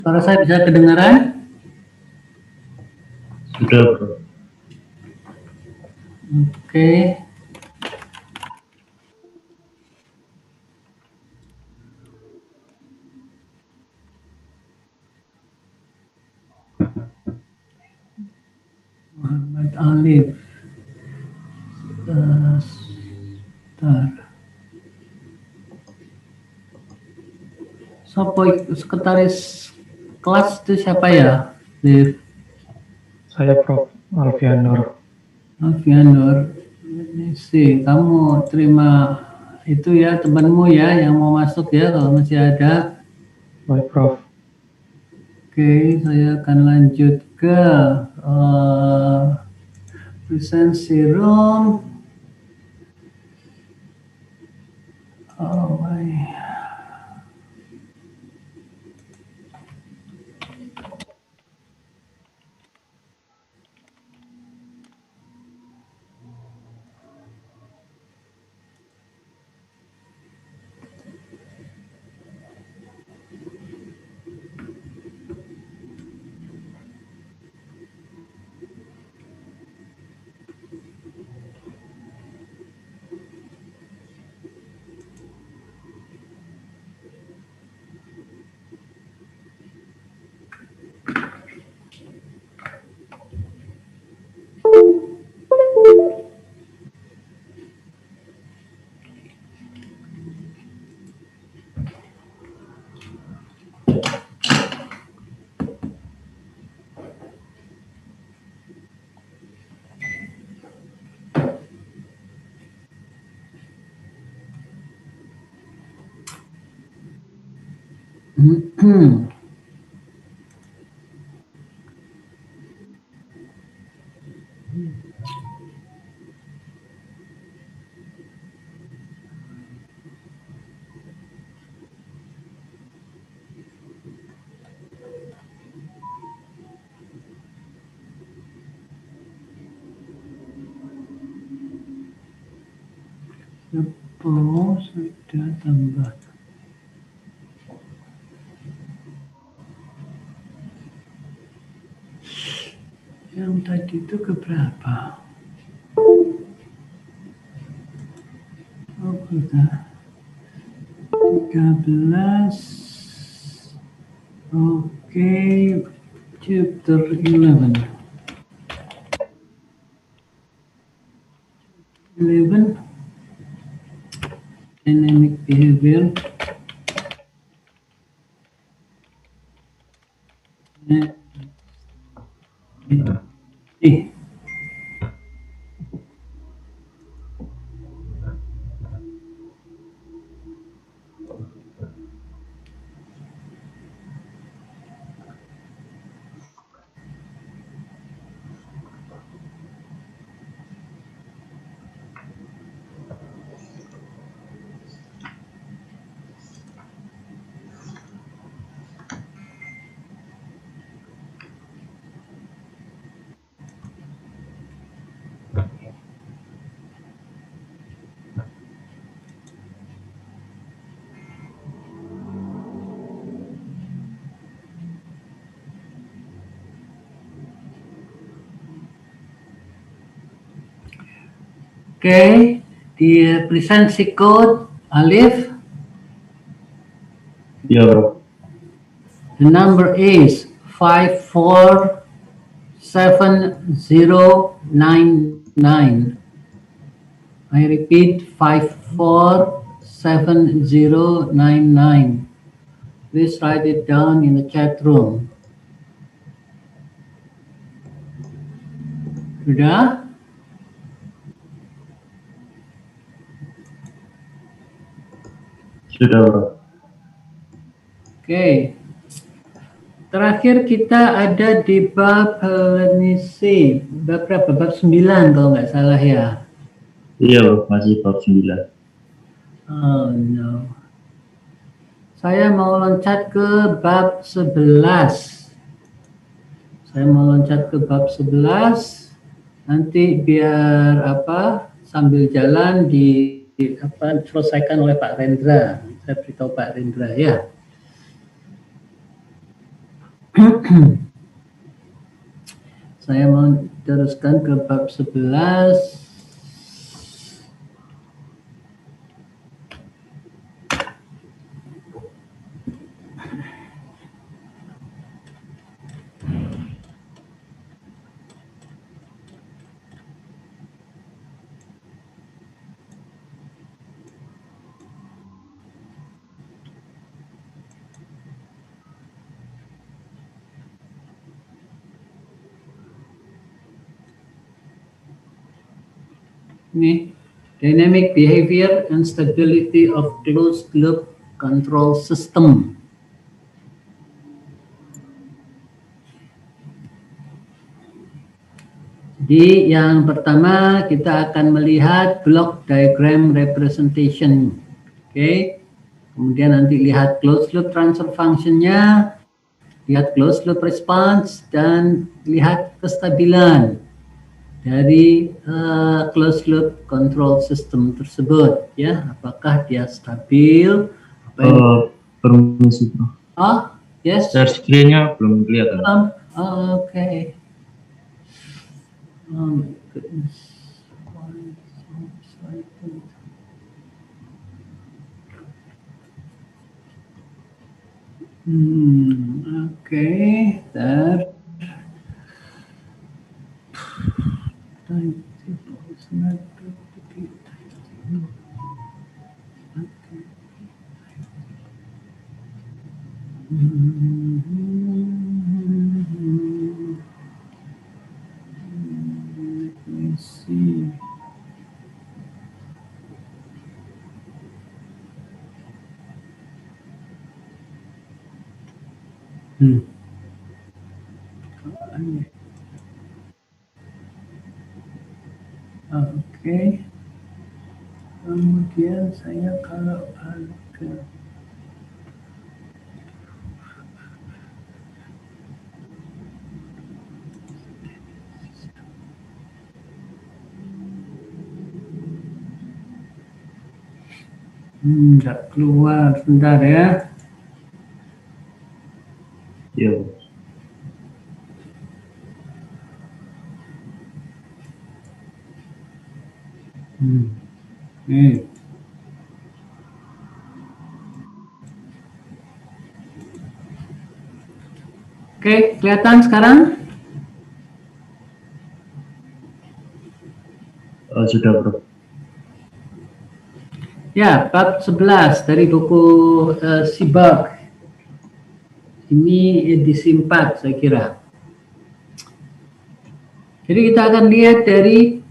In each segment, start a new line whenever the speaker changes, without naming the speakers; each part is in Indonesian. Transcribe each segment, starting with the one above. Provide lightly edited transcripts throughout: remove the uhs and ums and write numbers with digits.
Suara saya bisa kedengaran?
Sudah, Bro.
Oke. Muhammad Alif. Sebentar. Sekretaris kelas itu siapa ya?
Saya Prof. Alfian Nur.
Alfian Nur. Ini sih, kamu terima itu ya temanmu ya yang mau masuk ya kalau masih ada.
Baik Prof.
Oke, saya akan lanjut ke presensi room. Oh my. Oh, sudah tambah. Yang tadi itu keberapa? Oh, sudah 13. Oke, chapter 11. 11 dynamic behavior. Oke, di presensi code Alif.
Ya, Bro.
The number is 547099. I repeat, 547099. Please write it down in the chat room. Sudah?
Sudah, Bro.
Oke. Terakhir kita ada di bab Helenisi. Bab berapa? Bab 9 kalau nggak salah ya.
Iya, Bro. Masih bab 9.
Oh no. Saya mau loncat ke bab 11. Saya mau loncat ke bab 11. Nanti biar sambil jalan diselesaikan oleh Pak Rendra. Saya beritahu Pak Rendra ya. Saya mau teruskan ke bab 11. Ini dynamic behavior and stability of closed loop control system. Jadi yang pertama kita akan melihat block diagram representation. Oke. Kemudian nanti lihat closed loop transfer function-nya, lihat closed loop response, dan lihat kestabilan dari closed loop control system tersebut, ya, apakah dia stabil?
Permisi, Bro.
Oh, yes.
Share screen-nya belum kelihatan.
Okay. Oh my goodness. Okay, that. Timetable is not duplicate. Okay. Let me see. Oke. Kemudian saya kalau ada nggak keluar, sebentar ya.
Iya.
Oke, kelihatan sekarang?
Sudah, Bro.
Ya, bab 11 dari buku Seaborg. Ini edisi 4 saya kira. Jadi kita akan lihat dari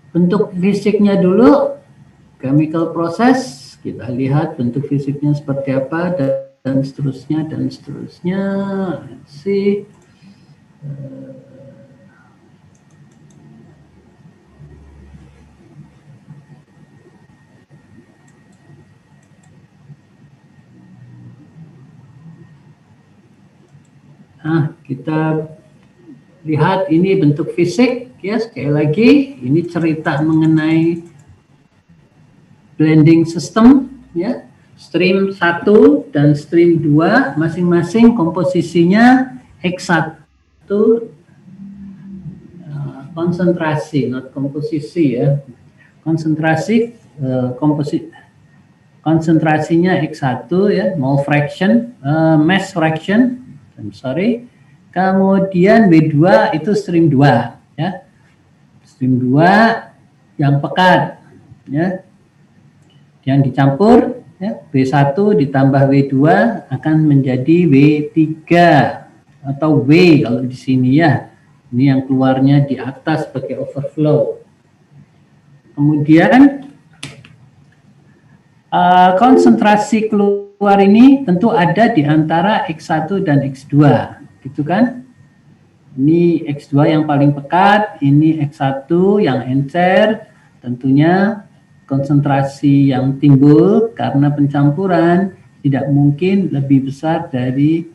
bentuk fisiknya dulu, chemical process, kita lihat bentuk fisiknya seperti apa, dan seterusnya, dan seterusnya. Let's see. Kita lihat ini bentuk fisik, ya, sekali lagi ini cerita mengenai blending system, ya, stream 1 dan stream 2 masing-masing komposisinya X1 konsentrasi, not komposisi, ya, konsentrasi konsentrasinya X1, ya, mole fraction, mass fraction, I'm sorry. Kemudian W2 itu stream 2, ya. Stream 2 yang pekat, ya. Yang dicampur, ya, W1 ditambah W2 akan menjadi W3 atau W kalau di sini, ya. Ini yang keluarnya di atas sebagai overflow. Kemudian konsentrasi keluar ini tentu ada di antara X1 dan X2, gitu kan? Ini X2 yang paling pekat, ini X1 yang encer. Tentunya konsentrasi yang timbul karena pencampuran tidak mungkin lebih besar dari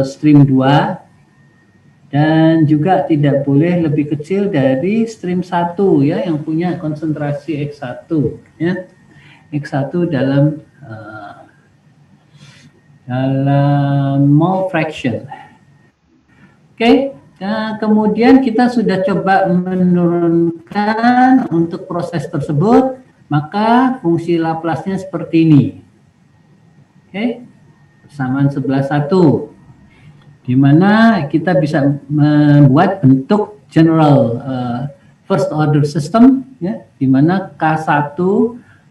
stream 2 dan juga tidak boleh lebih kecil dari stream 1, ya, yang punya konsentrasi X1, ya. X1 dalam dalam mole fraction. Oke, nah, kemudian kita sudah coba menurunkan untuk proses tersebut, maka fungsi Laplace-nya seperti ini. Oke, persamaan 11/1, di mana kita bisa membuat bentuk general first order system, ya, di mana K1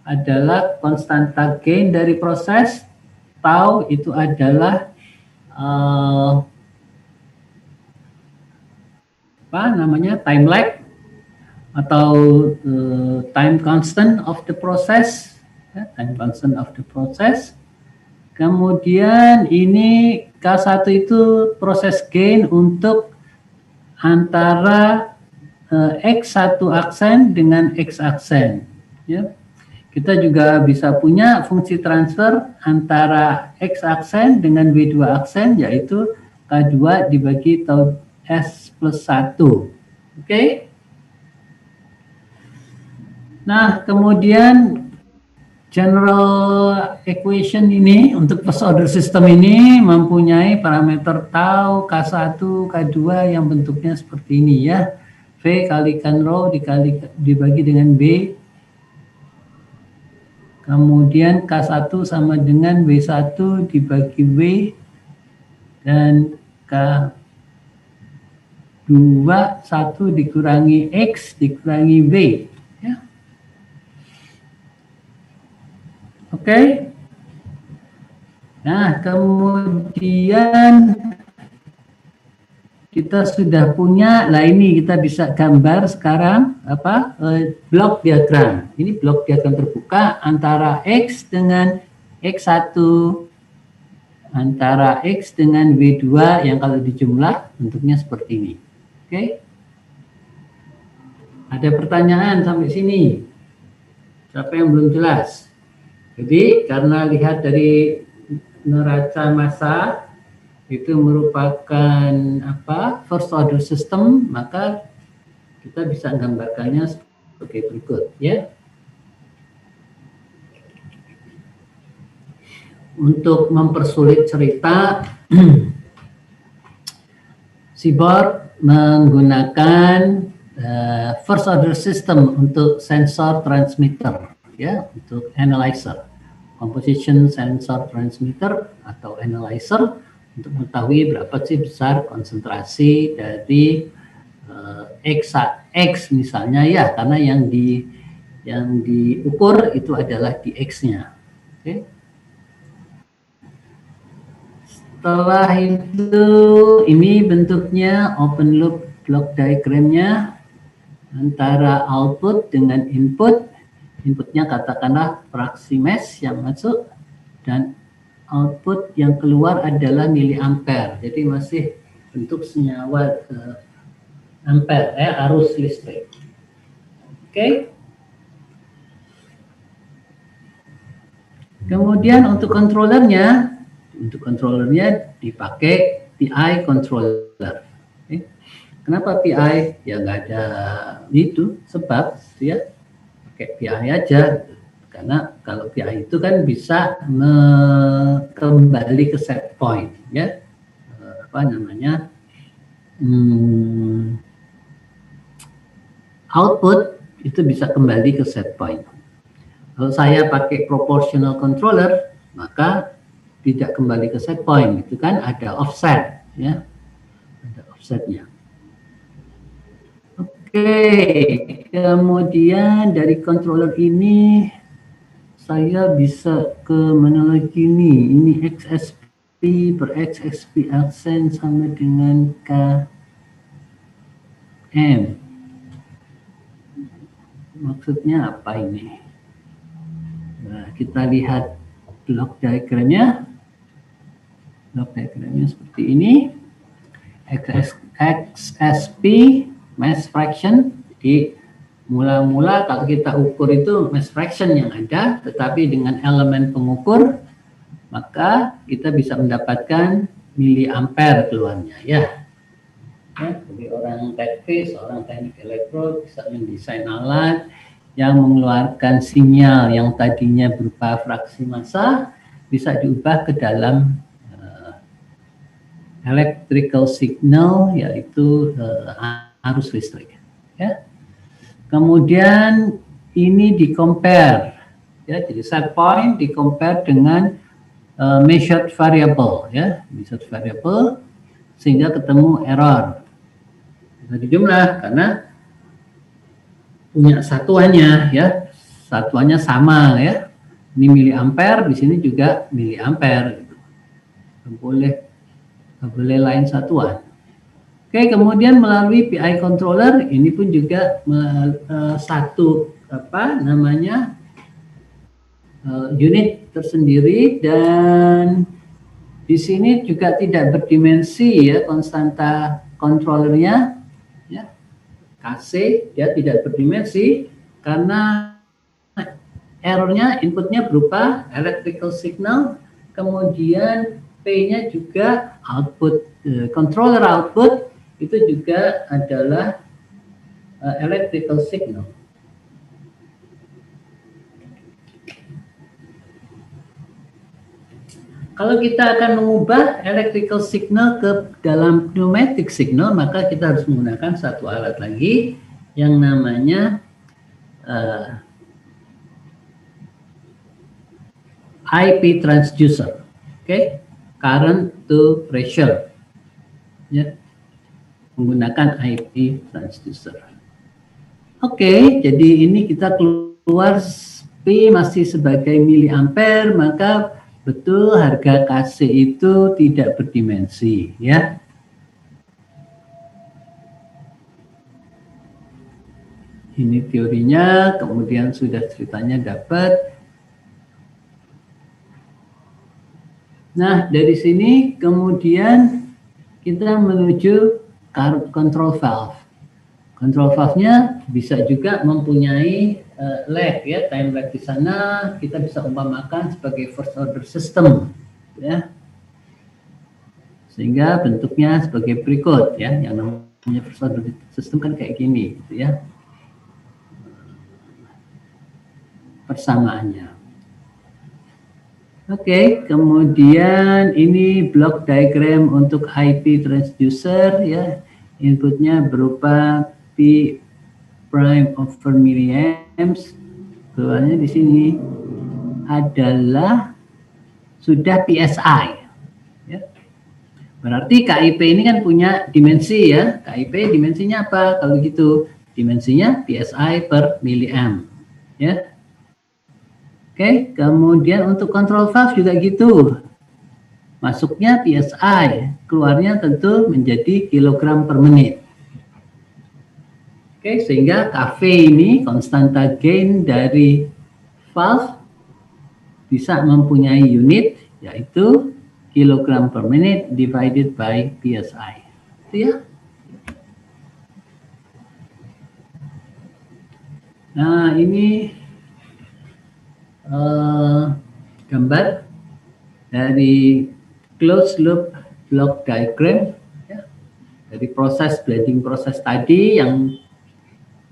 adalah konstanta gain dari proses, tau itu adalah time lag atau time constant of the process, ya, time constant of the process. Kemudian ini K1 itu proses gain untuk antara X1 aksen dengan X aksen, ya. Kita juga bisa punya fungsi transfer antara X aksen dengan W2 aksen, yaitu K2 dibagi tau S plus 1. Oke. Nah, kemudian general equation ini untuk first order system ini mempunyai parameter tau K1, K2 yang bentuknya seperti ini, ya. V kalikan rho dibagi dengan B. Kemudian K1 sama dengan W1 dibagi W, dan K2 1 dikurangi X dikurangi W, ya. Oke. Nah, kemudian kita sudah punya, lah ini kita bisa gambar sekarang blok diagram. Ini blok diagram terbuka antara X dengan X1, antara X dengan W2 yang kalau dijumlah bentuknya seperti ini. Oke. Ada pertanyaan sampai sini? Siapa yang belum jelas? Jadi karena lihat dari neraca massa itu merupakan first order system, maka kita bisa menggambarkannya sebagai berikut, ya. Untuk mempersulit cerita, Seaborg menggunakan first order system untuk sensor transmitter, ya, untuk analyzer, composition sensor transmitter atau analyzer, untuk mengetahui berapa sih besar konsentrasi dari X misalnya, ya, karena yang diukur itu adalah di X-nya. Oke. Setelah itu ini bentuknya open loop block diagramnya antara output dengan input. Inputnya katakanlah fraksi mesh yang masuk, dan output yang keluar adalah miliampere. Jadi masih bentuk senyawa ampere, arus listrik. Oke. Kemudian untuk kontrolernya dipakai PI controller. Oke. Kenapa PI? Ya nggak ada itu sebab, ya, pakai PI aja. Karena kalau PI itu kan bisa kembali ke set point, ya, output itu bisa kembali ke set point. Kalau saya pakai proportional controller, maka tidak kembali ke set point, itu kan ada offset, ya, ada offsetnya. Oke, kemudian dari controller ini saya bisa ke mana lagi nih? Ini XSP per XSP aksen sama dengan KM. Maksudnya apa ini? Nah, kita lihat blok diagramnya. Blok diagramnya seperti ini. XSP mass fraction. Jadi mula-mula kalau kita ukur itu mass fraction yang ada, tetapi dengan elemen pengukur, maka kita bisa mendapatkan miliampere keluarnya, ya. Jadi orang teknis, orang teknik elektro bisa mendesain alat yang mengeluarkan sinyal yang tadinya berupa fraksi massa bisa diubah ke dalam electrical signal, yaitu arus listrik. Ya. Kemudian ini di compare, ya, jadi set point di compare dengan measured variable, ya, measured variable, sehingga ketemu error. Bisa dijumlah karena punya satuannya, ya, satuannya sama, ya. Ini miliampere, di sini juga miliampere. Gitu. Nggak boleh lain satuan. Oke, kemudian melalui PI controller ini pun juga satu unit tersendiri, dan di sini juga tidak berdimensi, ya, konstanta controllernya, ya, KC, dia tidak berdimensi karena errornya inputnya berupa electrical signal, kemudian P-nya juga output, controller output itu juga adalah electrical signal. Kalau kita akan mengubah electrical signal ke dalam pneumatic signal, maka kita harus menggunakan satu alat lagi yang namanya IP transducer, okay? Current to pressure, ya, menggunakan IP transducer. Oke, jadi ini kita keluar P masih sebagai miliampere, maka betul harga KC itu tidak berdimensi, ya. Ini teorinya, kemudian sudah ceritanya dapat. Nah, dari sini kemudian kita menuju control valve. Control valve-nya bisa juga mempunyai lag, ya, time lag di sana. Kita bisa umpamakan sebagai first order system, ya. Sehingga bentuknya sebagai berikut, ya. Yang namanya first order system kan kayak gini, gitu, ya. Persamaannya. Oke, kemudian ini block diagram untuk IP transducer, ya. Inputnya berupa P prime over milliamps. Keluarnya di sini adalah sudah PSI, ya. Berarti KIP ini kan punya dimensi, ya. KIP dimensinya apa? Kalau gitu, dimensinya PSI per milliamp, ya. Oke, kemudian untuk control valve juga gitu. Masuknya PSI, keluarnya tentu menjadi kilogram per menit. Oke, sehingga Kv ini konstanta gain dari valve bisa mempunyai unit, yaitu kilogram per menit divided by PSI. Itu, ya. Nah, ini gambar dari closed loop block diagram, ya, dari proses blending proses tadi yang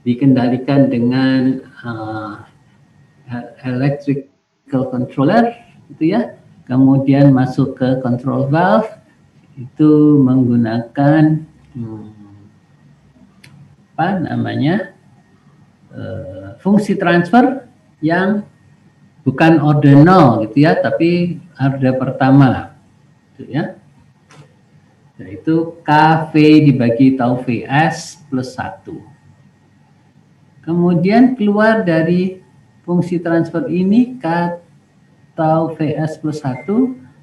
dikendalikan dengan electrical controller, itu, ya. Kemudian masuk ke control valve itu menggunakan fungsi transfer yang bukan ordinal, gitu, ya, tapi order pertama, gitu, ya, yaitu KV dibagi tau VS plus 1. Kemudian keluar dari fungsi transfer ini K tau VS plus 1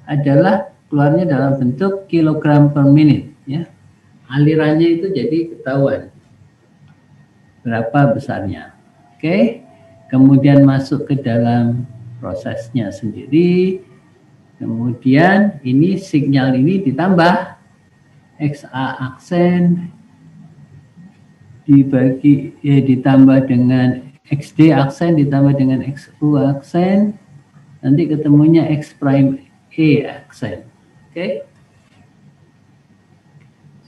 adalah keluarnya dalam bentuk kilogram per menit, ya. Alirannya itu jadi ketahuan berapa besarnya. Oke. Kemudian masuk ke dalam prosesnya sendiri. Kemudian ini sinyal ini ditambah XA aksen ditambah dengan XD aksen ditambah dengan XU aksen, nanti ketemunya X prime E aksen. Oke.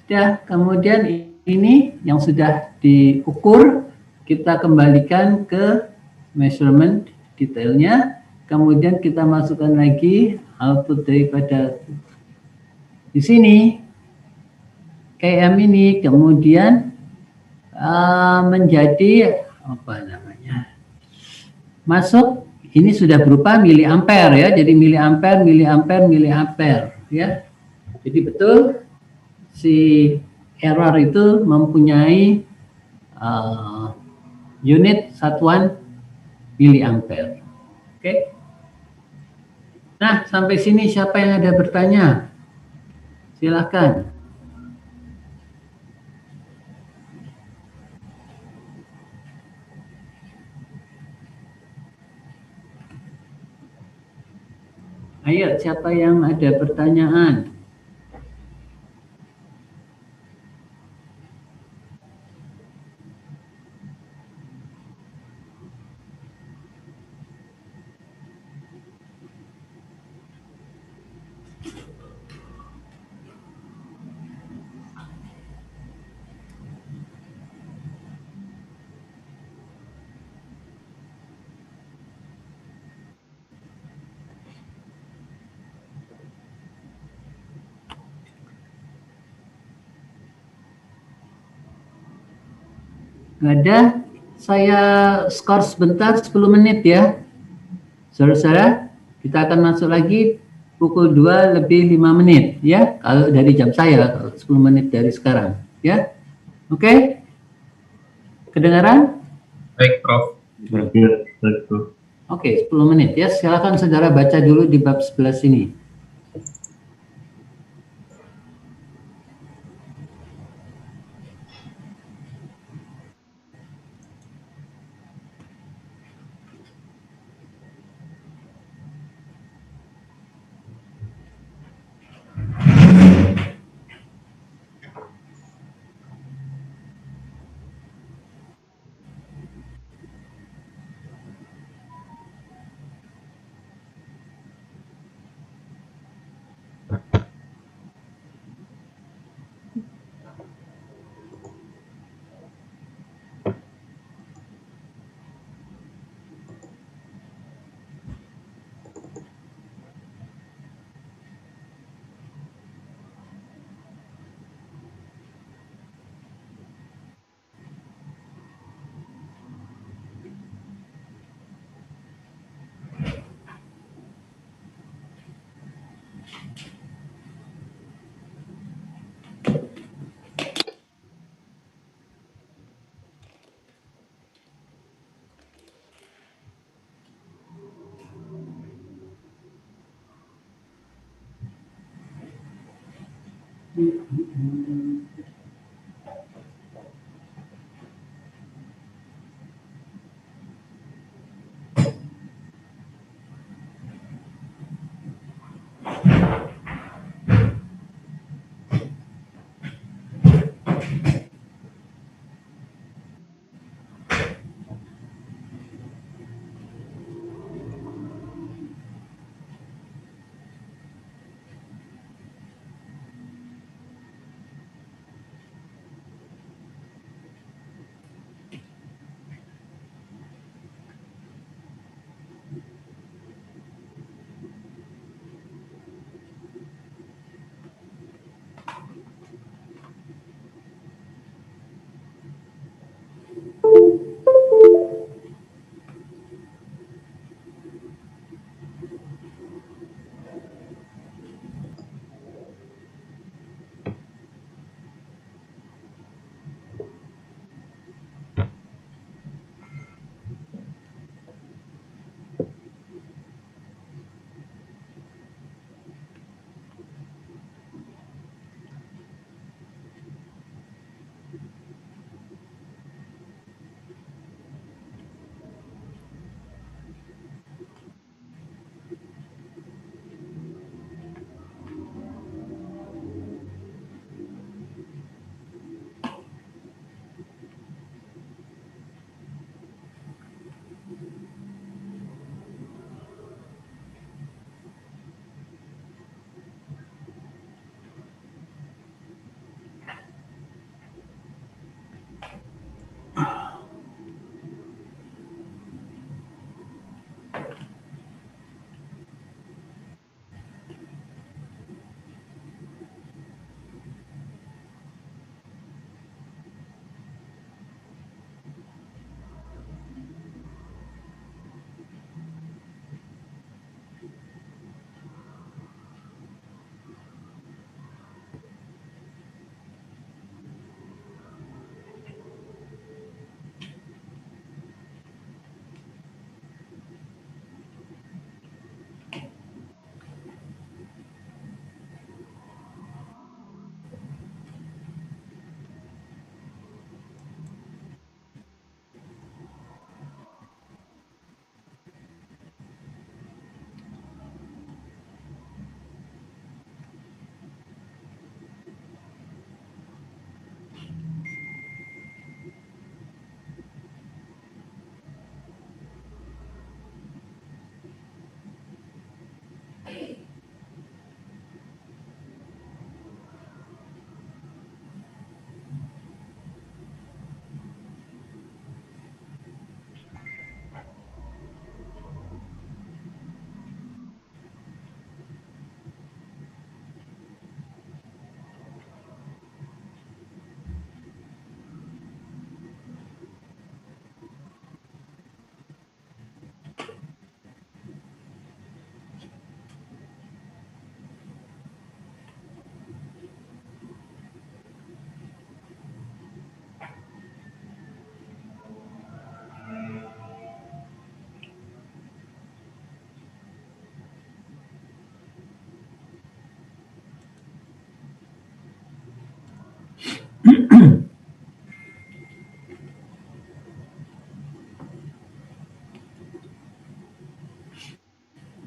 Sudah, kemudian ini yang sudah diukur kita kembalikan ke measurement detailnya, kemudian kita masukkan lagi output daripada di sini KM ini, kemudian menjadi apa namanya, masuk ini sudah berupa miliampere ya, jadi miliampere, miliampere, miliampere ya. Jadi betul si error itu mempunyai unit satuan miliampere. Oke. Nah, sampai sini siapa yang ada bertanya? Silakan. Ayo, siapa yang ada pertanyaan? Nggak ada, saya skor sebentar 10 menit ya. Saudara-saudara, kita akan masuk lagi pukul 2 lebih 5 menit ya. Kalau dari jam saya, kalau 10 menit dari sekarang ya. Oke? Kedengaran?
Baik, Prof. Baik, Prof.
Oke, 10 menit ya. Silakan saudara baca dulu di bab 11 ini.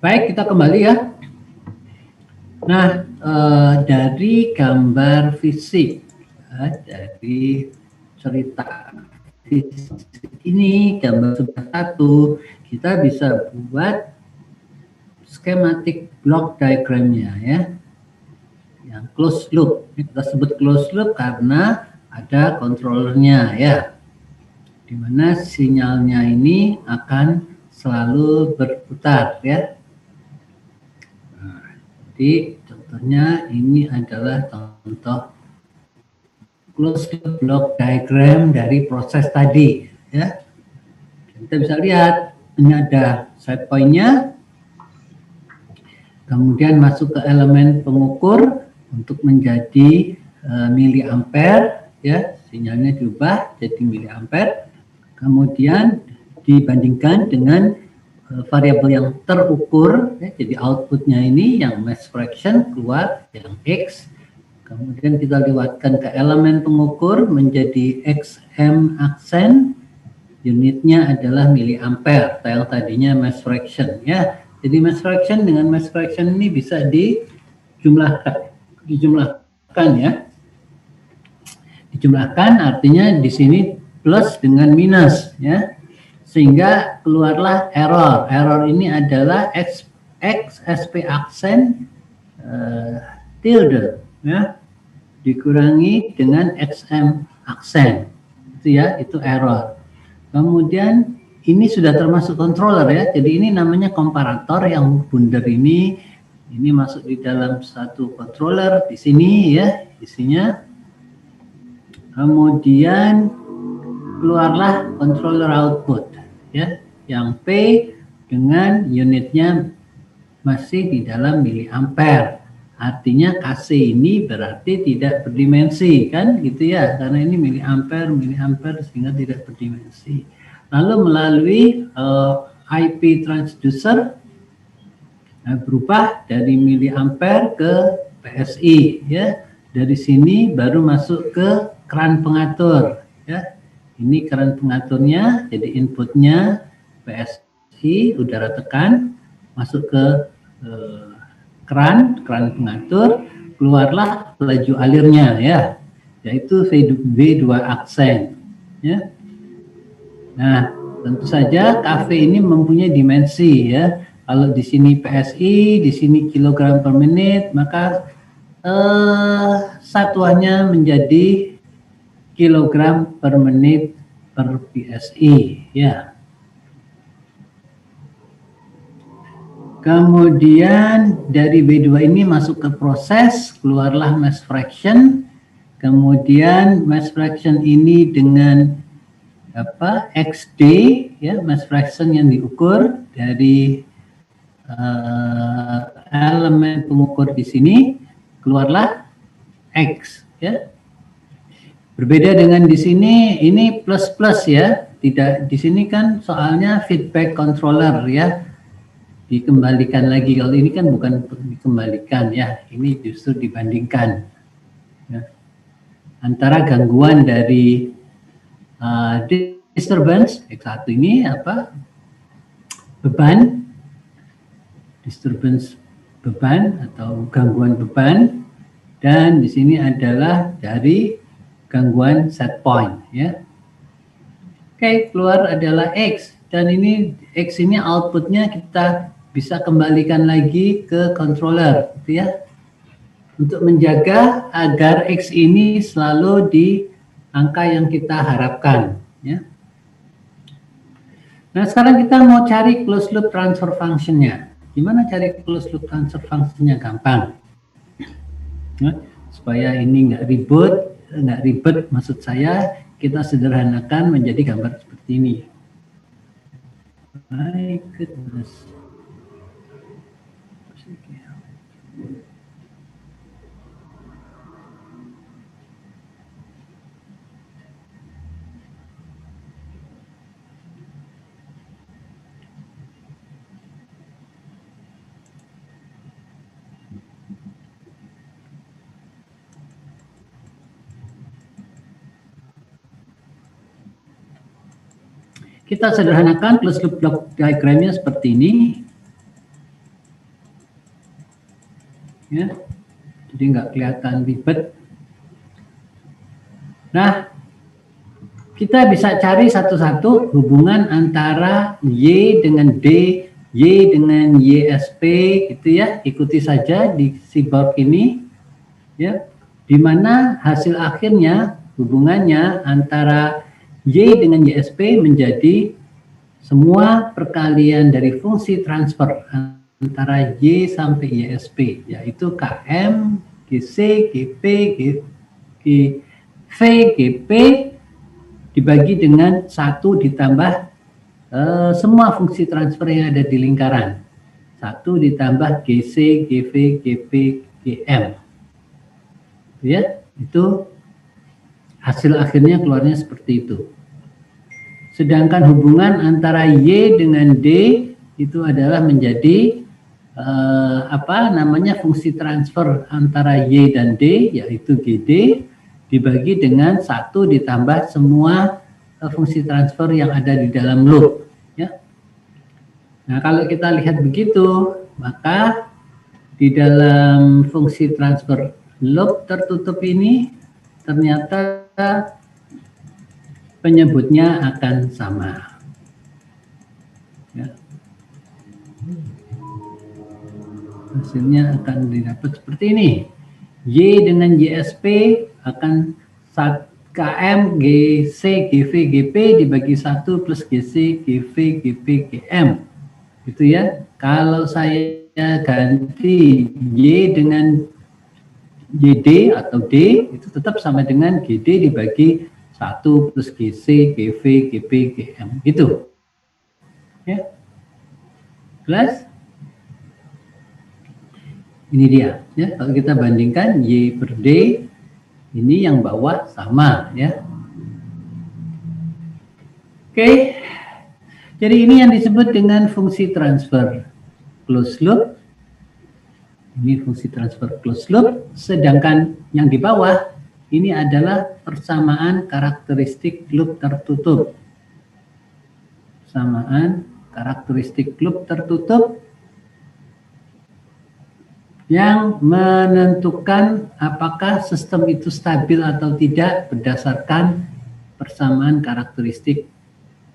Baik, kita kembali ya. Nah, dari gambar fisik, dari cerita fisik ini, gambar sebelah 1, kita bisa buat schematic block diagramnya ya, yang closed loop. Kita sebut closed loop karena ada controllernya ya, dimana sinyalnya ini akan selalu berputar ya. Jadi contohnya ini adalah contoh closed loop block diagram dari proses tadi ya. Kita bisa lihat ini ada set point-nya, kemudian masuk ke elemen pengukur untuk menjadi miliampere ya, sinyalnya diubah jadi miliampere, kemudian dibandingkan dengan variabel yang terukur ya, jadi outputnya ini yang mass fraction keluar yang X, kemudian kita lewatkan ke elemen pengukur menjadi XM aksen, unitnya adalah miliampere, yang tadinya mass fraction ya. Jadi mass fraction dengan mass fraction ini bisa dijumlahkan ya. Dijumlahkan artinya di sini plus dengan minus ya. Sehingga keluarlah error. Error ini adalah X SP aksen tilde ya, dikurangi dengan XM aksen. Itu ya, itu error. Kemudian ini sudah termasuk controller ya. Jadi ini namanya komparator yang bundar ini masuk di dalam satu controller di sini ya, isinya. Kemudian keluarlah controller output ya, yang P dengan unitnya masih di dalam miliampere. Artinya KC ini berarti tidak berdimensi kan gitu ya, karena ini miliampere sehingga tidak berdimensi. Lalu melalui IP transducer berubah dari miliampere ke PSI ya. Dari sini baru masuk ke keran pengatur ya. Ini keran pengaturnya, jadi inputnya PSI udara tekan masuk ke keran pengatur, keluarlah laju alirnya ya, yaitu V2 aksen ya. Nah, tentu saja KV ini mempunyai dimensi ya. Kalau di sini PSI, di sini kilogram per menit, maka satuannya menjadi kilogram per menit per PSI ya. Kemudian dari B2 ini masuk ke proses, keluarlah mass fraction. Kemudian mass fraction ini dengan XD ya, mass fraction yang diukur dari elemen pengukur di sini, keluarlah X ya. Berbeda dengan di sini, ini plus ya. Tidak, di sini kan soalnya feedback controller ya. Dikembalikan lagi. Kalau ini kan bukan dikembalikan ya. Ini justru dibandingkan. Ya. Antara gangguan dari disturbance X1 ini beban, disturbance beban atau gangguan beban, dan di sini adalah dari gangguan set point ya. Oke, keluar adalah X, dan ini X ini outputnya kita bisa kembalikan lagi ke controller gitu ya, untuk menjaga agar X ini selalu di angka yang kita harapkan ya. Nah, sekarang kita mau cari closed loop transfer function-nya. Gimana cari closed loop transfer function-nya? Gampang nah, supaya ini nggak ribet, maksud saya kita sederhanakan menjadi gambar seperti ini. My goodness. Kita sederhanakan closed loop block diagramnya seperti ini. ya. Jadi nggak kelihatan ribet. Nah, kita bisa cari satu-satu hubungan antara Y dengan D, Y dengan YSP, gitu ya. Ikuti saja di seaboard ini, ya. Di mana hasil akhirnya hubungannya antara Y dengan YSP menjadi semua perkalian dari fungsi transfer antara Y sampai YSP, yaitu KM, GC, GP, GV, GP dibagi dengan 1 ditambah semua fungsi transfer yang ada di lingkaran. 1 ditambah GC, GV, GP, GM. Ya, itu hasil akhirnya keluarnya seperti itu. Sedangkan hubungan antara Y dengan D itu adalah menjadi fungsi transfer antara Y dan D, yaitu GD dibagi dengan 1 ditambah semua fungsi transfer yang ada di dalam loop, ya. Nah, kalau kita lihat begitu, maka di dalam fungsi transfer loop tertutup ini ternyata penyebutnya akan sama, ya. Hasilnya akan didapat seperti ini. Y dengan YSP akan KM, GC, GV, GP dibagi 1 plus GC, GV, GP, GM. Gitu ya. Kalau saya ganti Y dengan YD atau D, itu tetap sama dengan GD dibagi 1 plus GC, GV, GP, GM. Gitu. Ya. Jelas? Ini dia, ya. Kalau kita bandingkan Y per D, ini yang bawah sama, ya. Oke. Jadi ini yang disebut dengan fungsi transfer closed loop. Ini fungsi transfer closed loop, sedangkan yang di bawah ini adalah persamaan karakteristik loop tertutup. Persamaan karakteristik loop tertutup yang menentukan apakah sistem itu stabil atau tidak berdasarkan persamaan karakteristik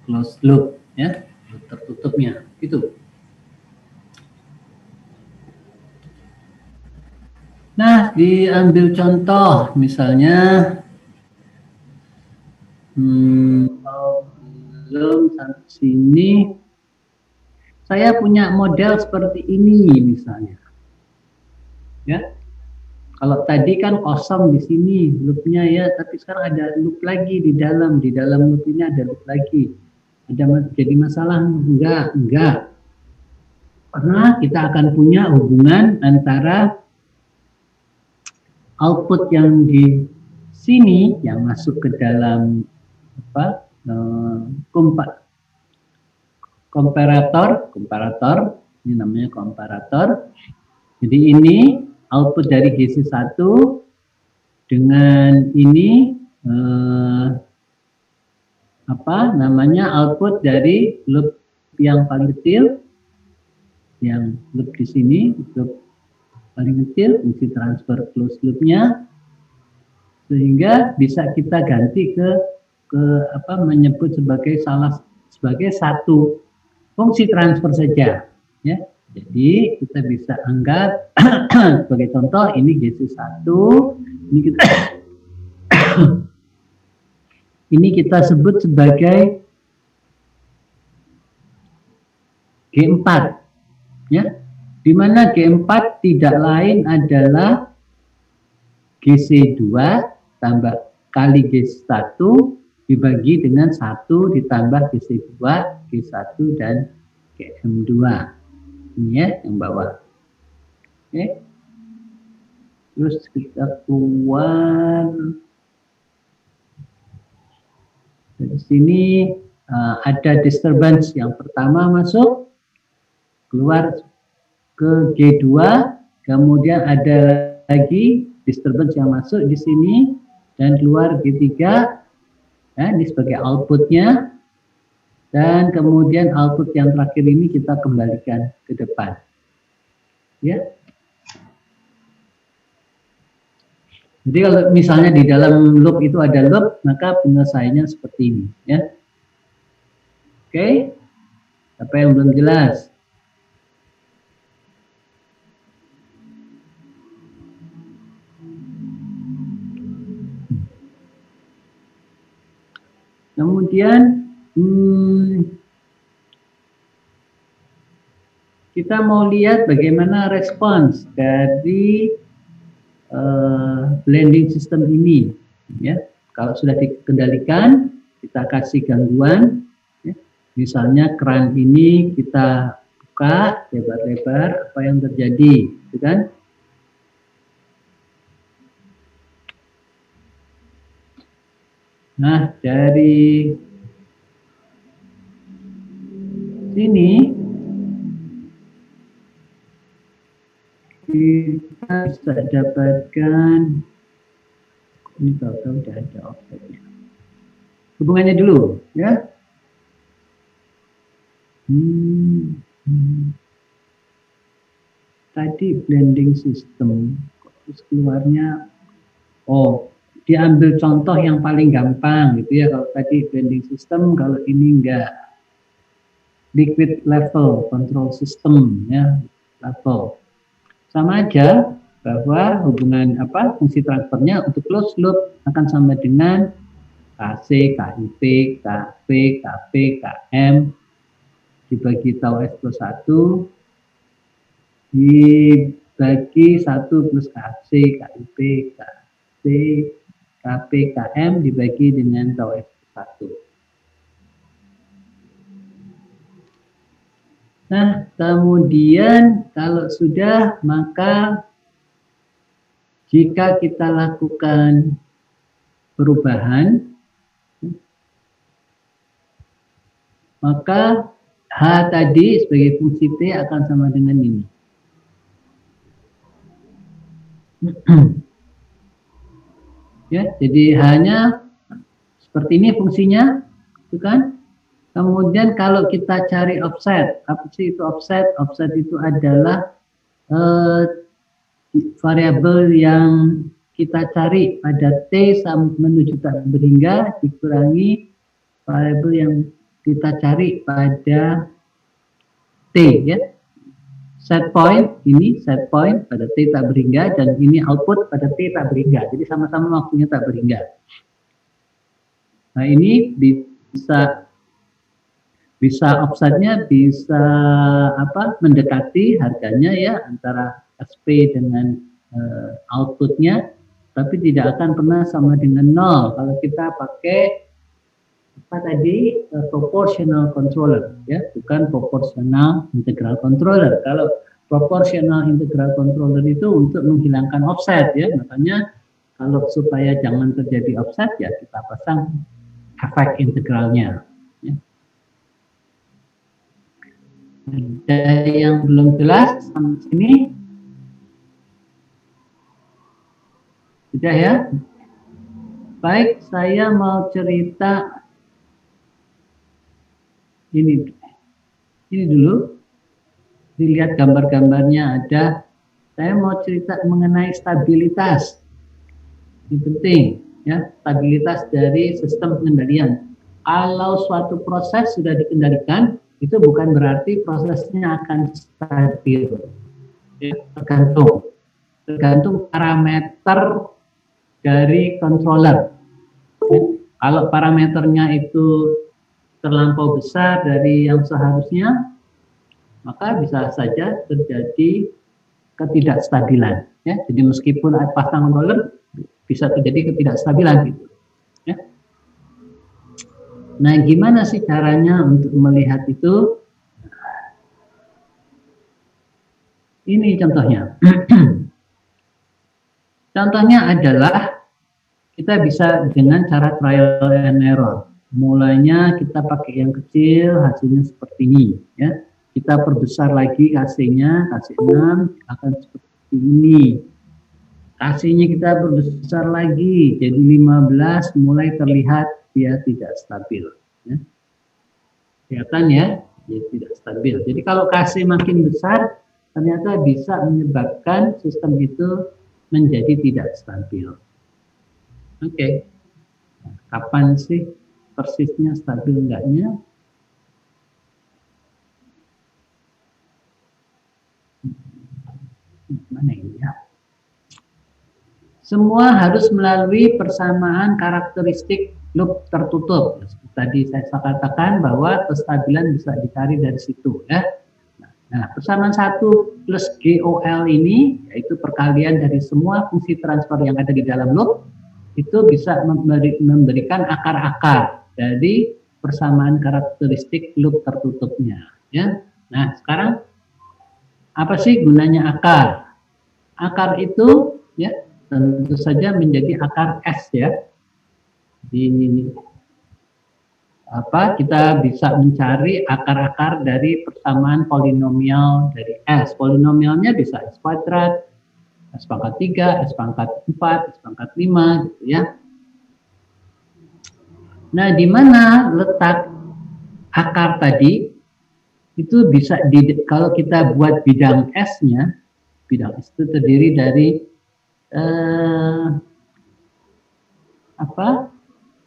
closed loop, ya, loop tertutupnya. Itu. Nah, diambil contoh misalnya belum sampai sini saya punya model seperti ini misalnya. Ya, kalau tadi kan kosong di sini loopnya, ya, tapi sekarang ada loop lagi di dalam loop ini ada loop lagi. Ada jadi masalah? Enggak. Karena kita akan punya hubungan antara output yang di sini yang masuk ke dalam komparator, ini namanya komparator. Jadi ini output dari GC1 dengan ini output dari loop yang paling kecil, yang loop di sini, loop paling kecil, fungsi transfer closed loopnya, sehingga bisa kita ganti ke menyebut sebagai satu fungsi transfer saja, ya. Jadi kita bisa anggap sebagai contoh ini GC1, ini kita sebut sebagai G4, ya, di mana G4 tidak lain adalah GC2 tambah kali G1 dibagi dengan 1 ditambah GC2, G1 dan GM2. Ini ya yang bawah. Oke. Terus kita keluar dari sini, ada disturbance yang pertama masuk, keluar ke G2, kemudian ada lagi disturbance yang masuk di sini dan keluar G3, ya, ini sebagai outputnya. Dan kemudian output yang terakhir ini kita kembalikan ke depan, ya. Jadi kalau misalnya di dalam loop itu ada loop, maka penyelesaiannya seperti ini, ya. Oke, apa yang belum jelas? Kemudian kita mau lihat bagaimana respons dari blending system ini, ya. Kalau sudah dikendalikan, kita kasih gangguan, ya. Misalnya keran ini kita buka lebar-lebar, apa yang terjadi, gitu kan? Nah, dari sini kita bisa dapatkan, ini tahu-tahu sudah ada offsetnya. Hubungannya dulu, ya. Tadi blending system, terus keluarnya, diambil contoh yang paling gampang gitu ya. Kalau tadi blending system, kalau ini enggak, liquid level control system, ya, level. Sama aja bahwa hubungan fungsi transfernya untuk closed loop akan sama dengan KC, KIP, KP, KP, KM dibagi tau S plus 1 dibagi 1 plus KC, KIP, KC, KP, KM dibagi dengan tau S plus 1. Nah, kemudian kalau sudah, maka jika kita lakukan perubahan, maka H tadi sebagai fungsi T akan sama dengan ini. Ya, jadi hanya seperti ini fungsinya, itu kan? Kemudian kalau kita cari offset, apa sih itu offset? Offset itu adalah variabel yang kita cari pada T menuju tak berhingga dikurangi variabel yang kita cari pada T, ya. Set point, ini set point pada T tak berhingga, dan ini output pada T tak berhingga. Jadi sama-sama waktunya tak berhingga. Nah, ini bisa offsetnya bisa mendekati harganya, ya, antara SP dengan outputnya, tapi tidak akan pernah sama dengan 0 kalau kita pakai proportional controller, ya, bukan proportional integral controller. Kalau proportional integral controller itu untuk menghilangkan offset, ya, makanya kalau supaya jangan terjadi offset, ya kita pasang efek integralnya. Ada yang belum jelas sampai sini? Sudah, ya? Baik, saya mau cerita ini dulu. Dilihat gambar-gambarnya ada. Saya mau cerita mengenai stabilitas. Ini penting, ya, stabilitas dari sistem pengendalian. Kalau suatu proses sudah dikendalikan, itu bukan berarti prosesnya akan stabil. Ya, tergantung parameter dari controller. Ya, kalau parameternya itu terlampau besar dari yang seharusnya, maka bisa saja terjadi ketidakstabilan. Ya, jadi meskipun pasang controller, bisa terjadi ketidakstabilan gitu. Ya. Nah, gimana sih caranya untuk melihat itu? Ini contohnya. Contohnya adalah kita bisa dengan cara trial and error. Mulanya kita pakai yang kecil, hasilnya seperti ini, ya. Kita perbesar lagi KC-nya, KC6 akan seperti ini. KC-nya kita perbesar lagi, jadi 15, mulai terlihat dia tidak stabil. Ya. Kelihatan, ya, dia tidak stabil. Jadi kalau KC makin besar, ternyata bisa menyebabkan sistem itu menjadi tidak stabil. Oke. Kapan sih persisnya stabil enggaknya? Mana ini ya? Semua harus melalui persamaan karakteristik loop tertutup. Tadi saya katakan bahwa kestabilan bisa dicari dari situ ya. Nah, persamaan 1 plus GOL ini, yaitu perkalian dari semua fungsi transfer yang ada di dalam loop, itu bisa memberikan akar-akar dari persamaan karakteristik loop tertutupnya. Ya. Nah, sekarang apa sih gunanya akar? Akar itu ya tentu saja menjadi akar S ya. Kita bisa mencari akar-akar dari persamaan polinomial dari S. Polinomialnya bisa S kuadrat, S pangkat 3, S pangkat 4, S pangkat 5 gitu ya. Nah, di mana letak akar tadi? Itu bisa kalau kita buat bidang S-nya, bidang S itu terdiri dari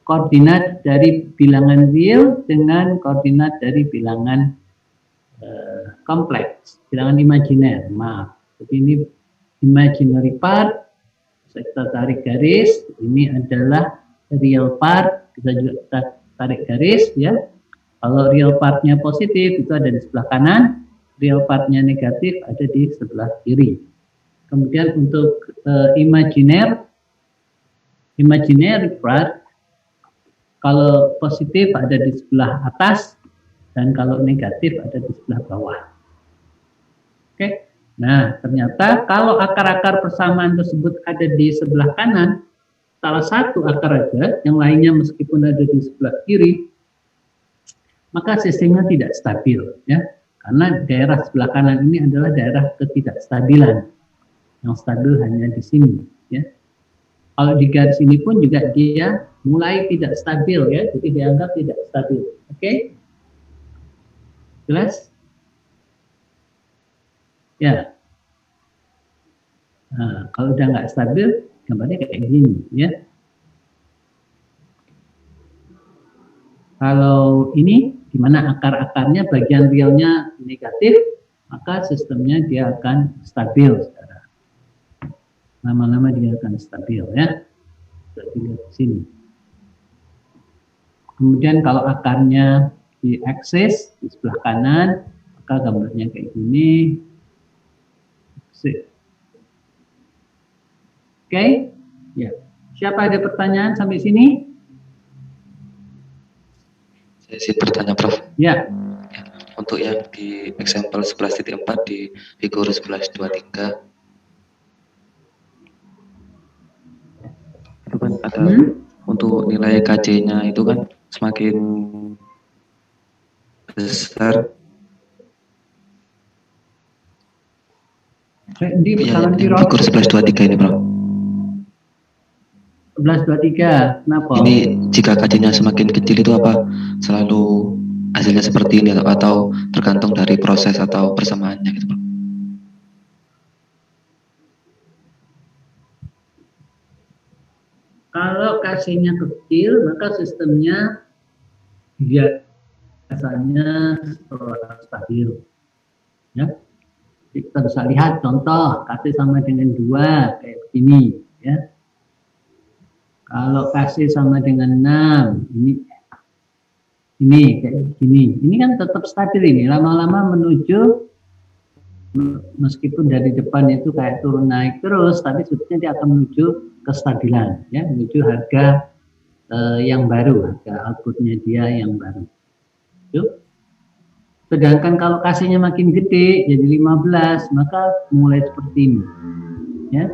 koordinat dari bilangan real dengan koordinat dari bilangan kompleks, bilangan imajiner. Maaf, jadi ini imaginary part. Kita tarik garis. Ini adalah real part. Kita juga tarik garis, ya. Kalau real partnya positif itu ada di sebelah kanan, real partnya negatif ada di sebelah kiri. Kemudian untuk imaginary part, kalau positif ada di sebelah atas dan kalau negatif ada di sebelah bawah. Oke. Nah, ternyata kalau akar-akar persamaan tersebut ada di sebelah kanan, salah satu akar aja, yang lainnya meskipun ada di sebelah kiri, maka sistemnya tidak stabil, ya. Karena daerah sebelah kanan ini adalah daerah ketidakstabilan. Yang stabil hanya di sini, ya. Kalau di garis ini pun juga dia mulai tidak stabil, ya. Jadi dianggap tidak stabil. Oke? Jelas? Ya. Nah, kalau udah nggak stabil, gambarnya kayak gini, ya. Kalau ini, di mana akar-akarnya bagian realnya negatif, maka sistemnya dia akan stabil. Lama-lama dia akan stabil, ya. Kita lihat di sini. Kemudian kalau akarnya di aksis di sebelah kanan, maka gambarnya kayak gini. Oke, ya. Siapa ada pertanyaan sampai sini?
Saya sih bertanya, Prof.
Ya.
Untuk yang di example 11.4 di figur 11.23 itu kan ada untuk nilai KC-nya itu kan semakin besar.
Di
ya, figur 11.23 ini, Bro.
11.23, kenapa?
Ini jika KC-nya semakin kecil itu apa selalu hasilnya seperti ini atau tergantung dari proses atau persamaannya gitu, Bro?
Kalau KC-nya kecil, maka sistemnya biasanya stabil. Ya. Jadi kita bisa lihat contoh KC sama dengan 2 kayak begini, ya. Kalau KC sama dengan 6, ini kayak gini. Ini kan tetap stabil ini. Lama-lama menuju, meskipun dari depan itu kayak turun naik terus, tapi sebetulnya dia akan menuju kestabilan, ya, menuju harga yang baru, harga outputnya dia yang baru. Yuk. Sedangkan kalau kasihnya makin gede, jadi 15, maka mulai seperti ini, ya.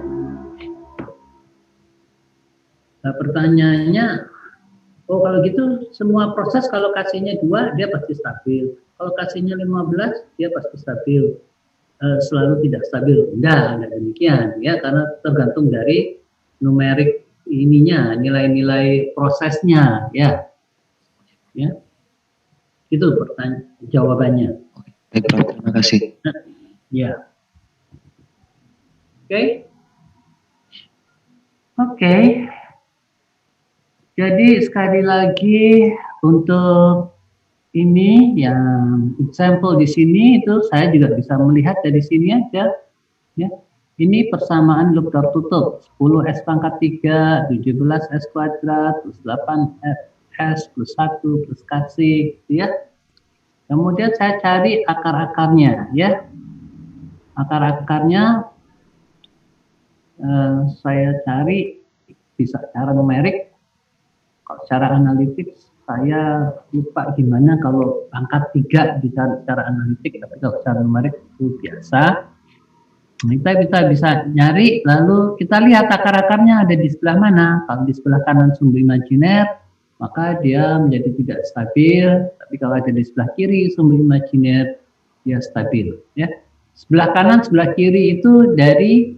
Nah, pertanyaannya, oh kalau gitu semua proses kalau kasihnya 2 dia pasti stabil. Kalau kasihnya 15 dia pasti stabil. Selalu tidak stabil. Enggak demikian, ya, karena tergantung dari numerik ininya, nilai-nilai prosesnya, ya. Ya. Itu pertanyaan jawabannya.
Baik, Prof. Terima kasih.
Ya. Oke. Oke. Jadi sekali lagi untuk ini yang example di sini itu saya juga bisa melihat dari sini aja ya. Ini persamaan loop tertutup 10 S pangkat 3, 17 S kuadrat plus 8 S plus 1 plus KC ya. Kemudian saya cari akar-akarnya ya. Akar-akarnya saya cari bisa cara numerik. Kalau secara analitik saya lupa gimana kalau pangkat 3 dicari secara analitik, tapi kalau secara numerik itu biasa. Kita bisa nyari, lalu kita lihat akar-akarnya ada di sebelah mana. Kalau di sebelah kanan sumbu imajiner, maka dia menjadi tidak stabil. Tapi kalau ada di sebelah kiri sumbu imajiner, dia stabil. Ya, sebelah kanan, sebelah kiri itu dari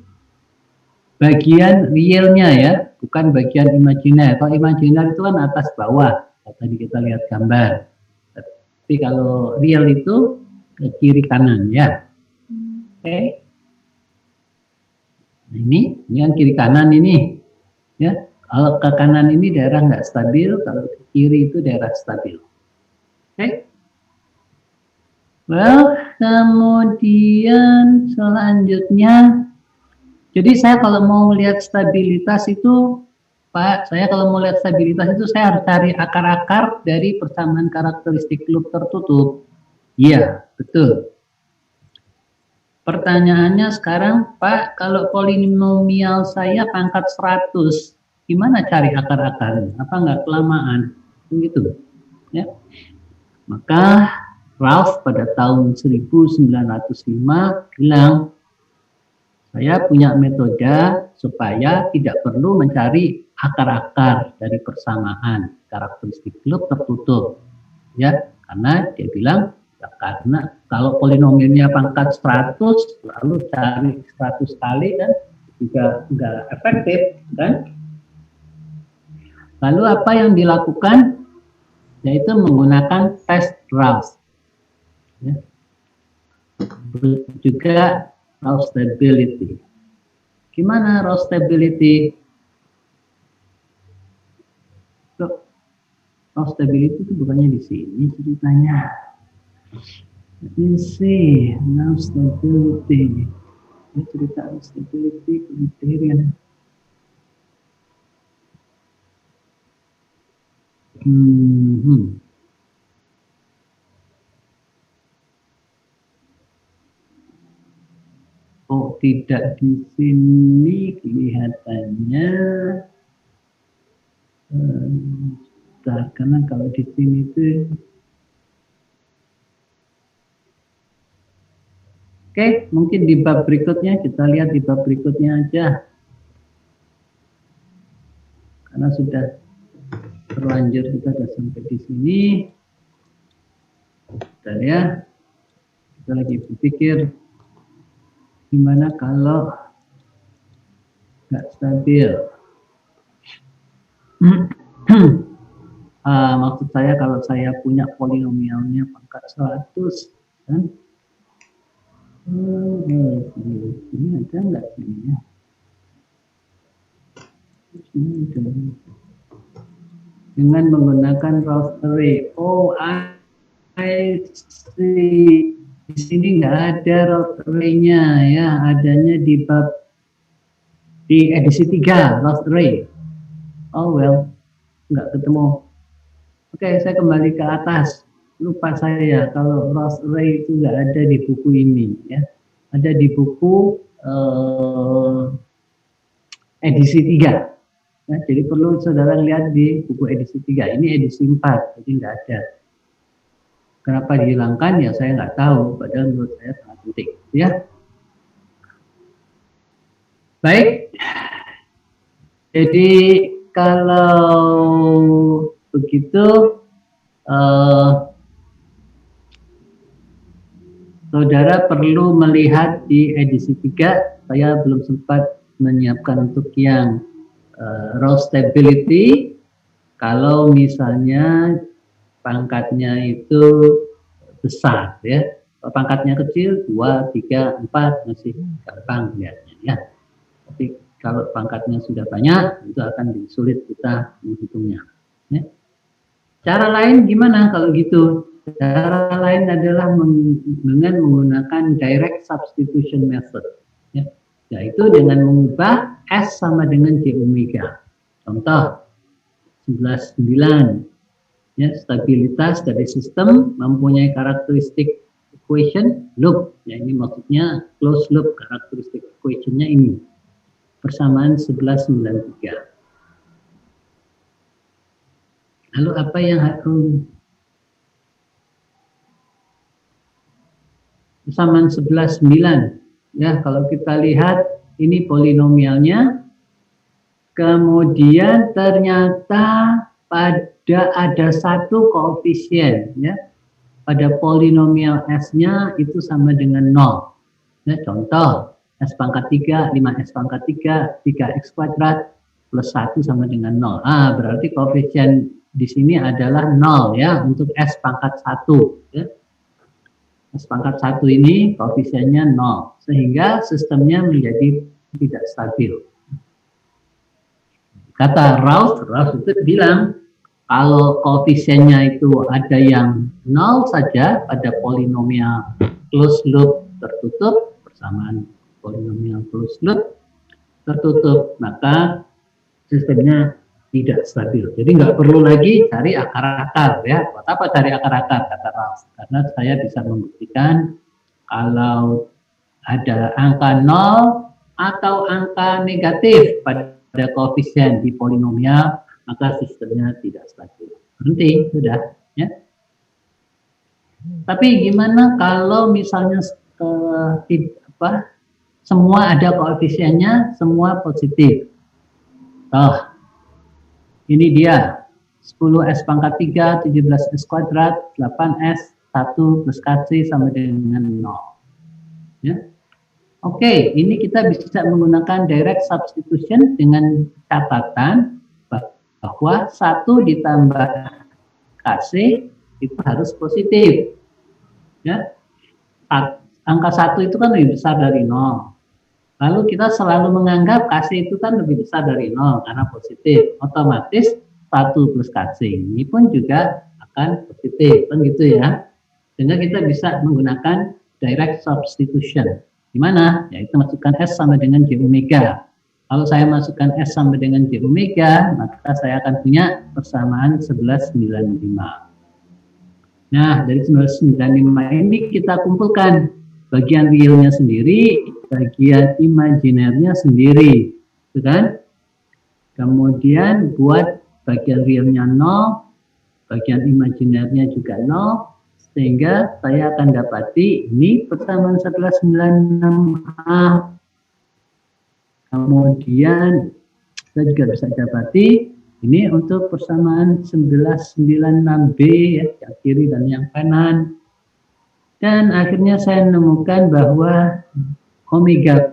bagian realnya ya, bukan bagian imajiner. Kalau imajiner itu kan atas bawah. Tadi kita lihat gambar. Tapi kalau real itu ke kiri kanan ya. Oke. Nah, ini kan kiri kanan ini, ya. Kalau ke kanan ini daerah nggak stabil, kalau ke kiri itu daerah stabil. Oke. Well, kemudian selanjutnya, jadi saya kalau mau lihat stabilitas itu, Pak, saya kalau mau lihat stabilitas itu saya harus cari akar-akar dari persamaan karakteristik loop tertutup. Iya, betul. Pertanyaannya sekarang, Pak, kalau polinomial saya pangkat 100, gimana cari akar-akarnya? Apa nggak kelamaan? Begitu, ya. Maka Ralph pada tahun 1905 bilang, saya punya metode supaya tidak perlu mencari akar-akar dari persamaan karakteristik loop tertutup, ya, karena dia bilang, ya, karena kalau polinomialnya pangkat 100 lalu cari 100 kali kan juga nggak efektif kan. Lalu apa yang dilakukan? Yaitu menggunakan test Ralph ya. Juga Ralph stability. Gimana Ralph stability? Ralph stability itu bukannya di sini ceritanya. Let me see, now stability. Ini cerita stability criterion. Oh, tidak di sini kelihatannya. Karena kalau di sini itu oke, mungkin di bab berikutnya, kita lihat di bab berikutnya aja. Karena sudah terlanjur, kita sudah sampai di sini. Kita ya, kita lagi berpikir, gimana kalau nggak stabil. Maksud saya kalau saya punya polinomialnya pangkat 100, kan? Ini ada nggak sini ya? Dengan menggunakan Ralph array. Oh, I see. Di sini nggak ada Ralph array-nya ya, adanya di bab di edisi 3 Ralph array. Oh well, nggak ketemu. Oke, saya kembali ke atas. Lupa saya kalau Ralph array itu nggak ada di buku ini ya. Ada di buku edisi 3. Nah, jadi perlu saudara lihat di buku edisi 3. Ini edisi 4, jadi nggak ada. Kenapa dihilangkan ya saya nggak tahu, padahal menurut saya sangat penting ya. Baik. Jadi kalau begitu saudara perlu melihat di edisi 3, saya belum sempat menyiapkan untuk yang Ralph stability. Kalau misalnya pangkatnya itu besar ya, kalau pangkatnya kecil 2, 3, 4 masih gampang lihatnya ya. Tapi Kalau pangkatnya sudah banyak, itu akan sulit kita menghitungnya. Ya. Cara lain gimana kalau gitu? Cara lain adalah dengan menggunakan direct substitution method. Ya. Yaitu dengan mengubah S sama dengan J omega. Contoh, 11,9. Ya, stabilitas dari sistem mempunyai karakteristik equation loop. Ya, ini maksudnya closed loop, karakteristik equationnya ini. Persamaan 11,93. Lalu apa yang harus persamaan 11,9? Ya, kalau kita lihat ini polinomialnya, kemudian ternyata ada satu koefisien, ya, pada polinomial S-nya itu sama dengan 0. Ya, contoh, S pangkat 3, 5S pangkat 3, 3X kuadrat plus 1 sama dengan 0. Berarti koefisien di sini adalah 0 ya untuk S pangkat 1. Ya. S pangkat 1 ini koefisiennya 0. Sehingga sistemnya menjadi tidak stabil. Kata Rawls itu bilang, kalau koefisiennya itu ada yang 0 saja pada polinomial closed loop tertutup, persamaan polinomial closed loop tertutup, maka sistemnya tidak stabil. Jadi nggak perlu lagi cari akar-akar ya. Buat apa cari akar-akar, kata Rawls? Karena saya bisa membuktikan kalau ada angka 0 atau angka negatif pada koefisien di polinomial, maka sistemnya tidak stabil. Berhenti, sudah ya. Tapi gimana kalau misalnya semua ada koefisiennya, semua positif. Ini dia 10S pangkat 3, 17S kuadrat, 8S, 1 plus KC sama dengan 0. Ya. Oke, ini kita bisa menggunakan direct substitution dengan catatan bahwa 1 ditambah KC itu harus positif. Ya. Angka 1 itu kan lebih besar dari 0. Lalu kita selalu menganggap KC itu kan lebih besar dari 0 karena positif. Otomatis 1 plus KC ini pun juga akan positif. Kan gitu ya. Sehingga kita bisa menggunakan direct substitution. Gimana? Yaitu masukkan S sama dengan J omega. Kalau saya masukkan S sama dengan J omega, maka saya akan punya persamaan 11,95. Nah, dari 11,95 ini kita kumpulkan bagian realnya sendiri, bagian imajinernya sendiri, gitu kan? Kemudian buat bagian realnya 0, bagian imajinernya juga 0, sehingga saya akan dapati ini persamaan 11,96A. Kemudian saya juga bisa dapati ini untuk persamaan 11,96B ya, yang kiri dan yang kanan. Dan akhirnya saya menemukan bahwa omega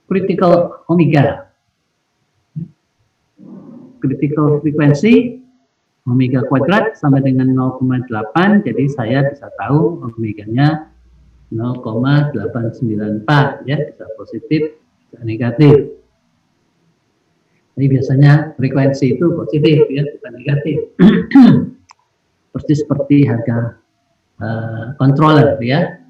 critical omega, critical frequency omega kuadrat sama dengan 0,8, jadi saya bisa tahu omeganya 0,894 ya, bisa positif, bisa negatif. Jadi biasanya frekuensi itu positif ya, bukan negatif. Persis seperti harga controller ya.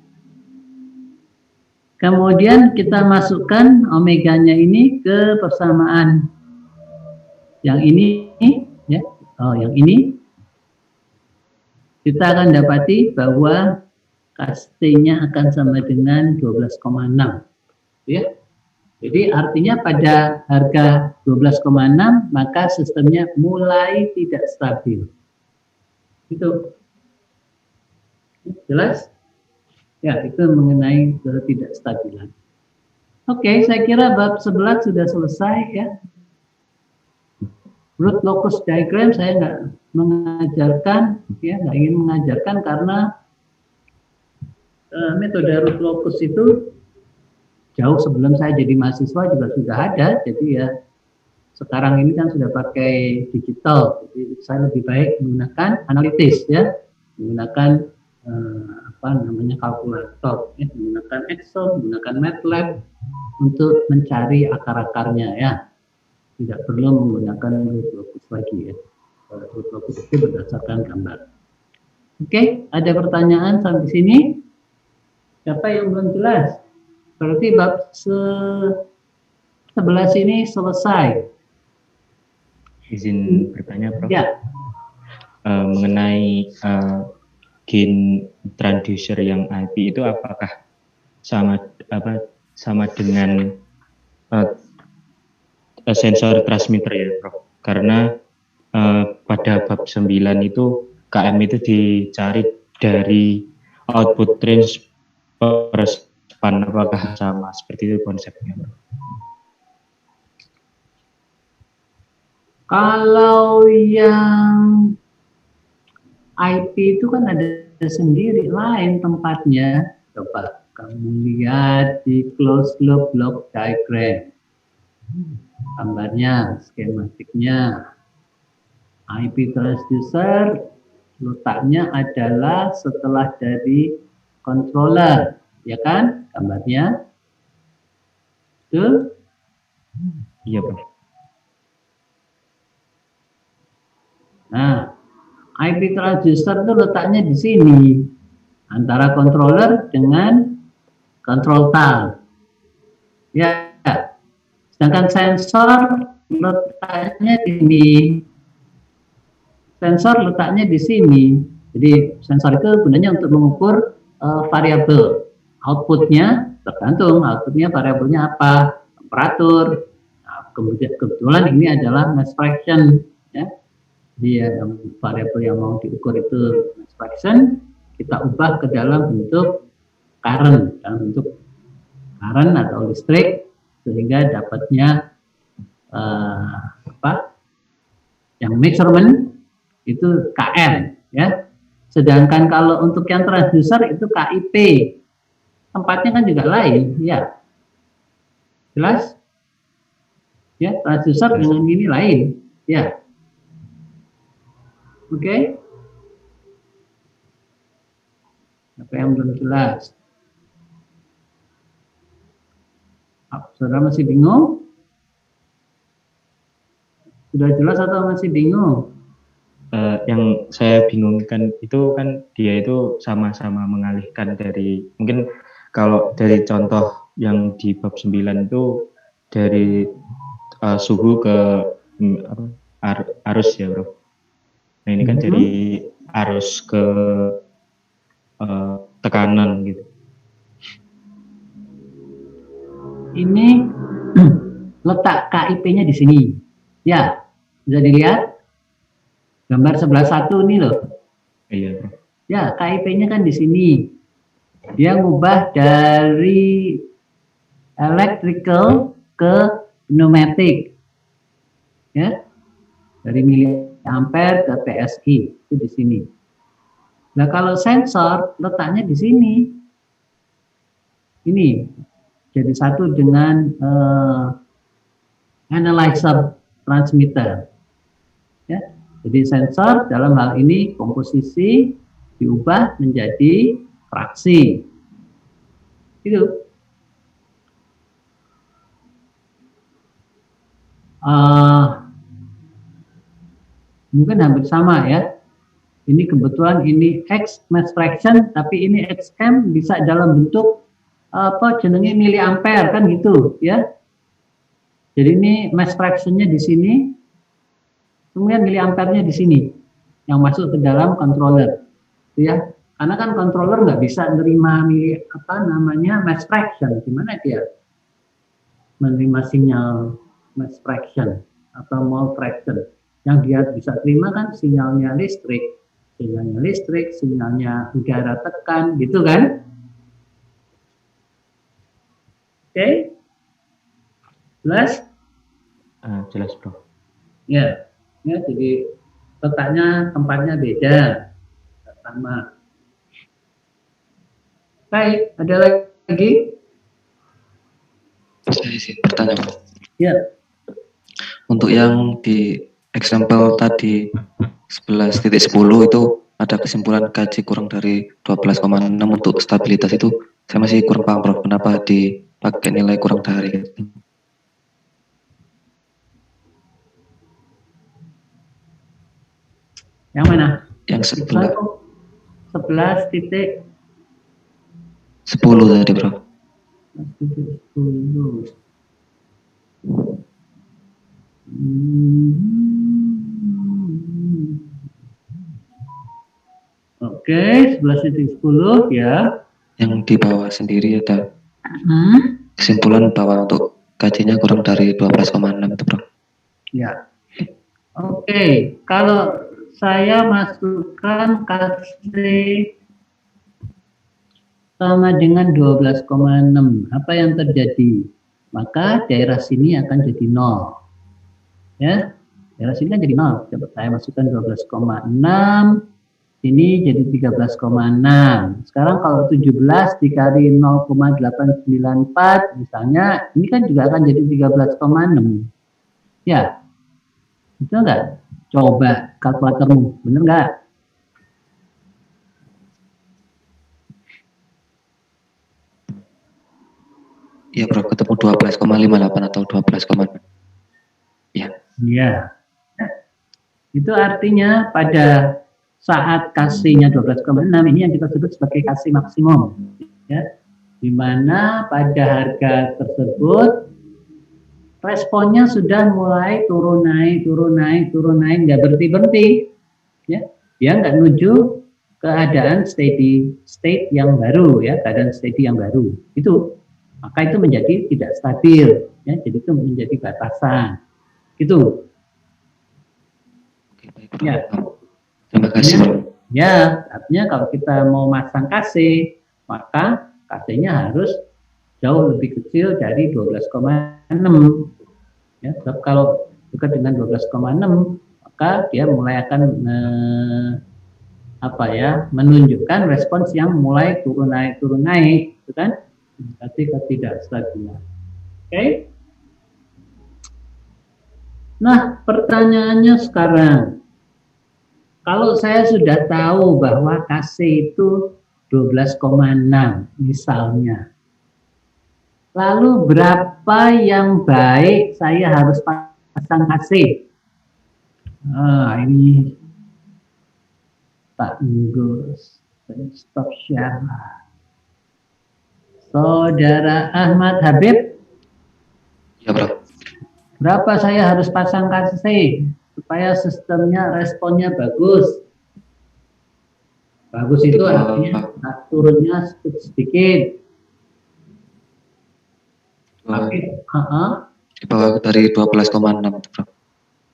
Kemudian kita masukkan omeganya ini ke persamaan yang ini ya. Yang ini kita akan dapati bahwa KST-nya akan sama dengan 12,6 ya. Jadi artinya pada harga 12,6 maka sistemnya mulai tidak stabil. Itu jelas? Ya, itu mengenai ketidakstabilan. Oke, saya kira bab 11 sudah selesai ya. Root locus diagram saya nggak mengajarkan, ya, nggak ingin mengajarkan karena metode root locus itu jauh sebelum saya jadi mahasiswa juga sudah ada. Jadi ya sekarang ini kan sudah pakai digital, jadi saya lebih baik menggunakan analitis ya, menggunakan kalkulator, ya, menggunakan Excel, menggunakan MATLAB untuk mencari akar-akarnya, ya. Tidak perlu menggunakan root locus lagi, ya. Root locus itu berdasarkan gambar. Oke, ada pertanyaan sampai sini? Siapa yang belum jelas? Berarti bab 11 ini selesai.
Izin bertanya, Prof.
Ya.
Mengenai gain transducer yang IP itu apakah sama dengan sensor transmitter ya, Prof? Karena pada bab 9 itu KM itu dicari dari output range per span, apakah sama seperti itu konsepnya, Prof?
Kalau yang IP itu kan ada sendiri lain tempatnya. Coba kamu lihat di closed loop block diagram. Gambarnya, skematiknya. IP transducer letaknya adalah setelah dari controller, ya kan? Gambarnya. Betul?
Iya, Prof.
Nah, IP transducer itu letaknya di sini antara controller dengan control tile. Ya, sedangkan sensor letaknya di sini. Sensor letaknya di sini. Jadi sensor itu gunanya untuk mengukur variabel. Outputnya tergantung outputnya variabelnya apa, temperatur. Nah, kebetulan ini adalah mass fraction, ya. Dia variabel yang mau diukur itu mass fraction, kita ubah ke dalam bentuk current, dalam bentuk current atau listrik, sehingga dapatnya yang measurement itu KM, ya. Sedangkan kalau untuk yang transducer itu KIP, tempatnya kan juga lain, ya. Jelas? Ya, transducer dengan ini lain, ya. Oke? Apa yang belum jelas? Saudara masih bingung? Sudah jelas atau masih bingung?
Yang saya bingungkan itu kan dia itu sama-sama mengalihkan dari, mungkin kalau dari contoh yang di bab 9 itu dari suhu ke arus ya, Bro. Nah ini kan dari arus ke tekanan gitu.
Ini letak KIP-nya di sini. Ya, bisa dilihat gambar sebelah satu ini loh.
Iya, Bro.
Ya, KIP-nya kan di sini. Dia ngubah dari electrical ke pneumatic. Ya. Dari miliampere ke PSI itu di sini. Nah, kalau sensor letaknya di sini. Ini jadi satu dengan analyzer transmitter. Ya. Jadi sensor dalam hal ini komposisi diubah menjadi fraksi. Itu. Mungkin hampir sama ya. Ini kebetulan ini X mass fraction, tapi ini XM bisa dalam bentuk jenenge miliampere kan gitu ya. Jadi ini mass fractionnya di sini, kemudian miliampernya di sini yang masuk ke dalam controller, ya. Karena kan controller nggak bisa menerima mass fraction, gimana dia menerima sinyal mass fraction atau mole fraction? Yang dia bisa terima kan sinyalnya listrik, sinyalnya udara tekan, gitu kan? Oke, jelas?
Jelas, Bro.
Ya, jadi tempatnya beda, sama. Baik, ada lagi?
Saya sih bertanya, Bro.
Ya.
Untuk yang di example tadi 11.10 itu ada kesimpulan gaji kurang dari 12,6 untuk stabilitas itu, saya masih kurang paham Prof, kenapa dipakai nilai kurang dari.
Yang mana?
Yang 11
titik
10 tadi Prof.
10. Oke, 11.10 ya.
Yang di bawah sendiri ada kesimpulan bahwa untuk gajinya kurang dari 12,6 itu Prof.
Ya. Oke, kalau saya masukkan kasih sama dengan 12,6, apa yang terjadi? Maka daerah sini akan jadi 0. Ya, daerah sini kan jadi 0. Coba saya masukkan 12,6, ini jadi 13,6. Sekarang kalau 17 dikali 0,894 misalnya, ini kan juga akan jadi 13,6. Ya, itu enggak? Coba kalkulatormu, bener enggak?
Iya Prof, ketemu 12,58 atau 12,6. Iya.
Iya. Itu artinya pada saat kasihnya 12,6 ini yang kita sebut sebagai kasih maksimum, ya, di mana pada harga tersebut responnya sudah mulai turun naik, nggak berhenti, ya, dia nggak menuju keadaan steady state yang baru, ya, keadaan steady yang baru itu, maka itu menjadi tidak stabil, ya, jadi itu menjadi batasan, gitu.
Oke, baik, Prof.
Ya.
Terima kasih Prof.
Ya, artinya kalau kita mau masang KC, maka KC-nya harus jauh lebih kecil dari 12,6. Ya, sebab kalau dekat dengan 12,6, maka dia mulai akan menunjukkan respons yang mulai turun naik, itu kan? Tapi ketidakstabilan. Oke? Nah, pertanyaannya sekarang, kalau saya sudah tahu bahwa KC itu 12,6 misalnya, lalu berapa yang baik saya harus pasang KC? Ini Pak Gus, stop share. Saudara Ahmad Habib,
Ya Prof.
berapa saya harus pasang KC supaya sistemnya responnya bagus? Bagus itu artinya turunnya sedikit.
Di bawah dari 12,6 Prof.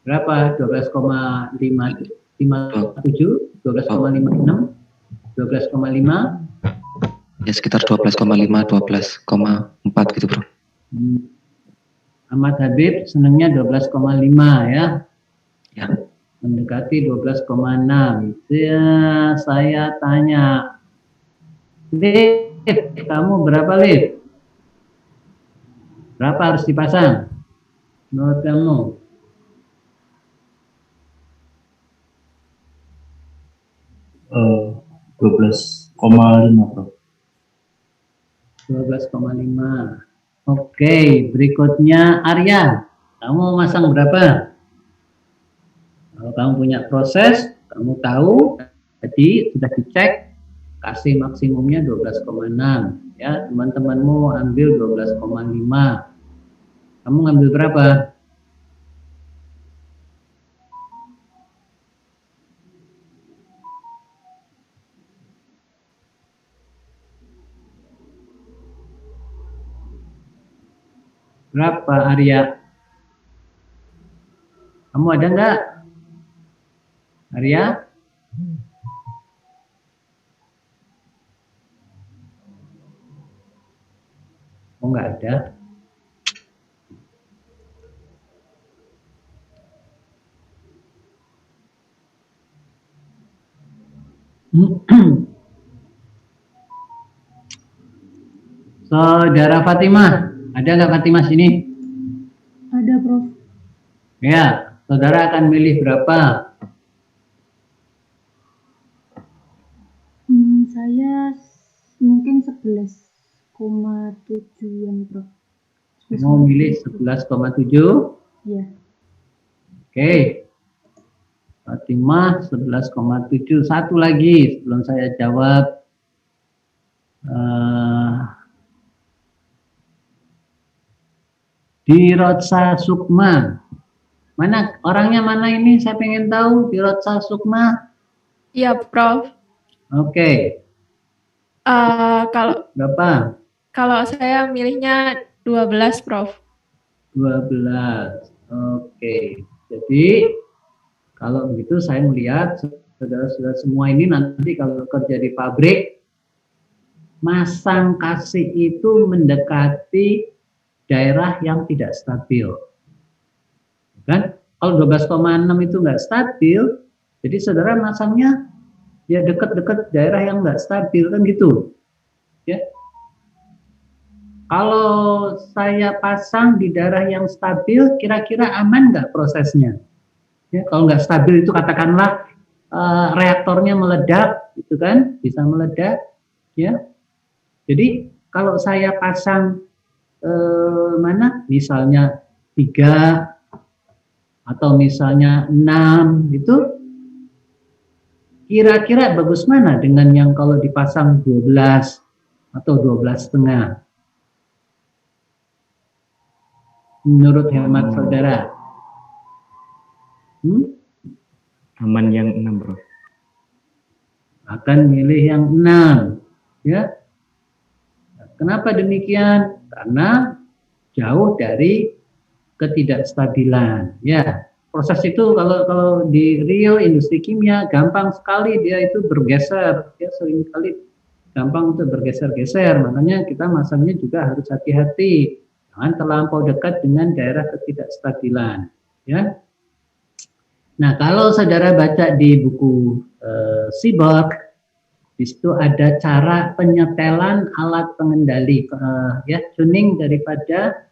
Berapa? 12,57, 12,56, 12,5?
Ya sekitar 12,5, 12,4 gitu Prof.
Ahmad Habib senangnya 12,5 ya.
Ya.
Mendekati 12,6. Ya, saya tanya, Liv, kamu berapa Liv? Berapa harus dipasang menurut kamu?
Uh, 12,5 Prof.
12,5. Oke, berikutnya Arya, kamu masang berapa? Kalau kamu punya proses, kamu tahu, jadi sudah dicek, kasih maksimumnya 12,6. Ya, teman-temanmu ambil 12,5. Kamu ngambil berapa? Berapa Arya? Kamu ada nggak? Arya? Oh nggak ada. Saudara Fatimah, ada nggak Fatimah sini?
Ada, Prof.
Ya, saudara akan milih berapa?
Saya mungkin 11,7-an, Prof.
Mau milih 11,7?
Iya.
Oke. Fatimah 11,7. Satu lagi sebelum saya jawab. Dirotsa Sukma. Mana orangnya mana ini? Saya pengen tahu. Dirotsa Sukma.
Iya, Prof.
Oke.
Kalau
Berapa?
kalau saya milihnya 12, Prof.
12. Oke. Jadi kalau begitu saya melihat saudara-saudara semua ini nanti kalau kerja di pabrik, masang kasih itu mendekati daerah yang tidak stabil. Kan? Kalau 12,6 itu nggak stabil, jadi saudara masangnya ya dekat-dekat daerah yang nggak stabil, kan gitu. Ya. Kalau saya pasang di daerah yang stabil, kira-kira aman nggak prosesnya? Ya, kalau nggak stabil itu katakanlah reaktornya meledak, itu kan bisa meledak, ya. Jadi kalau saya pasang misalnya 3 atau misalnya 6 itu, kira-kira bagus mana dengan yang kalau dipasang 12 atau 12,5? Menurut hemat saudara?
Aman yang 6, Bro.
Akan milih yang 6, ya. Kenapa demikian? Karena jauh dari ketidakstabilan, ya. Proses itu kalau di real industri kimia gampang sekali dia itu bergeser, ya, sering kali gampang untuk bergeser-geser. Makanya kita masangnya juga harus hati-hati, jangan terlampau dekat dengan daerah ketidakstabilan, ya. Nah, kalau saudara baca di buku Seaborg, di situ ada cara penyetelan alat pengendali, ya, tuning daripada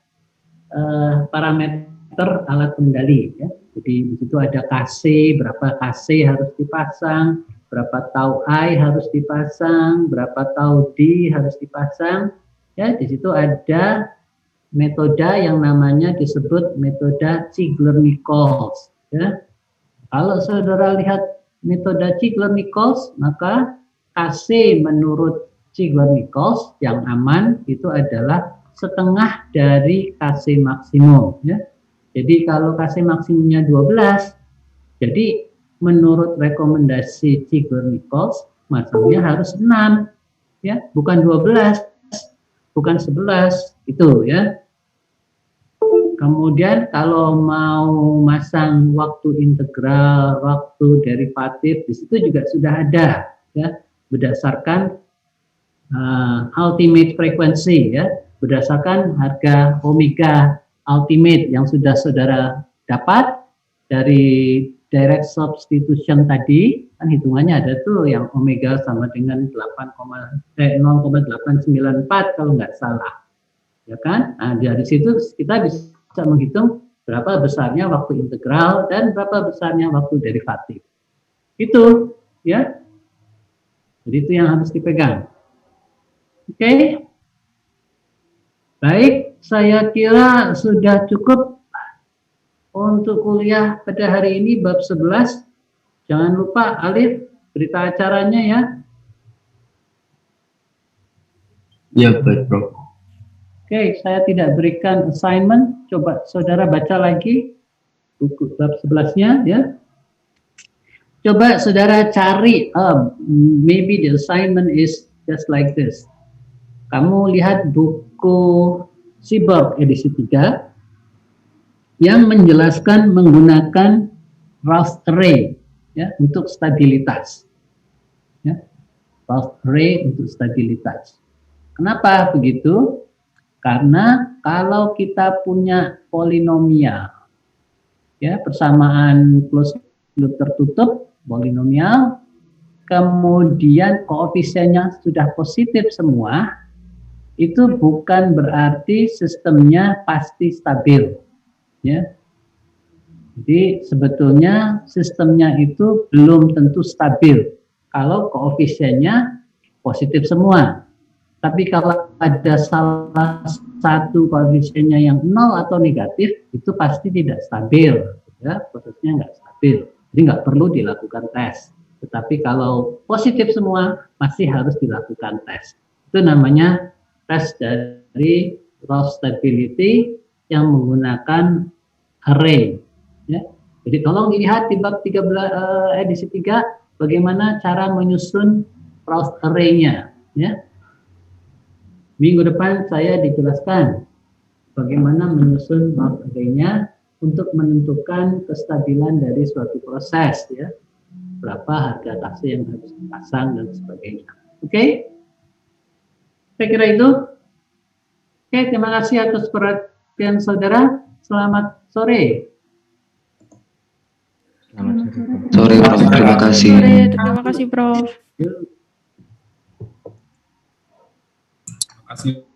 parameter alat pengendali, ya. Jadi di situ ada KC, berapa KC harus dipasang, berapa tau I harus dipasang, berapa tau D harus dipasang, ya. Di situ ada metode yang namanya disebut metode Ziegler-Nichols, ya. Kalau saudara lihat metode Ziegler-Nichols, maka KC menurut Ziegler-Nichols yang aman itu adalah setengah dari KC maksimum, ya. Jadi kalau KC maksimumnya 12, jadi menurut rekomendasi Ziegler-Nichols masangnya harus 6, ya, bukan 12, bukan 11, itu, ya. Kemudian kalau mau masang waktu integral, waktu derivatif, di situ juga sudah ada, ya, berdasarkan ultimate frequency, ya, berdasarkan harga omega ultimate yang sudah saudara dapat dari direct substitution tadi, kan hitungannya ada tuh yang omega sama dengan 0,894 kalau nggak salah, ya kan? Nah, dari situ kita bisa menghitung berapa besarnya waktu integral dan berapa besarnya waktu derivatif. Itu, ya. Jadi itu yang harus dipegang. Oke. Baik, saya kira sudah cukup untuk kuliah pada hari ini bab 11. Jangan lupa Alif, berita acaranya, ya.
Ya, baik, Bro.
Oke, saya tidak berikan assignment. Coba saudara baca lagi buku bab 11-nya, ya. Coba saudara cari, maybe the assignment is just like this. Kamu lihat buku Seaborg edisi 3 yang menjelaskan menggunakan Ralph array, ya, untuk stabilitas, ya. Ralph array untuk stabilitas. Kenapa begitu? Karena kalau kita punya polinomial, ya, persamaan closed loop tertutup, polinomial, kemudian koefisiennya sudah positif semua, itu bukan berarti sistemnya pasti stabil, ya. Jadi sebetulnya sistemnya itu belum tentu stabil kalau koefisiennya positif semua. Tapi kalau ada salah satu koefisiennya yang 0 atau negatif, itu pasti tidak stabil, ya, prosesnya nggak stabil. Jadi nggak perlu dilakukan tes. Tetapi kalau positif semua, masih harus dilakukan tes. Itu namanya tes dari rough stability yang menggunakan array. Ya. Jadi tolong dilihat di bab 13, edisi 3, bagaimana cara menyusun Rouse array-nya. Ya. Minggu depan saya dijelaskan bagaimana menyusun Rouse array-nya untuk menentukan kestabilan dari suatu proses, ya. Berapa harga taksi yang harus dipasang dan sebagainya. Oke? Saya kira itu. Oke, terima kasih atas perhatian saudara. Selamat sore.
Selamat
Sore, Prof. Terima kasih.
Sore, terima kasih Prof.
Yuk.
Terima kasih.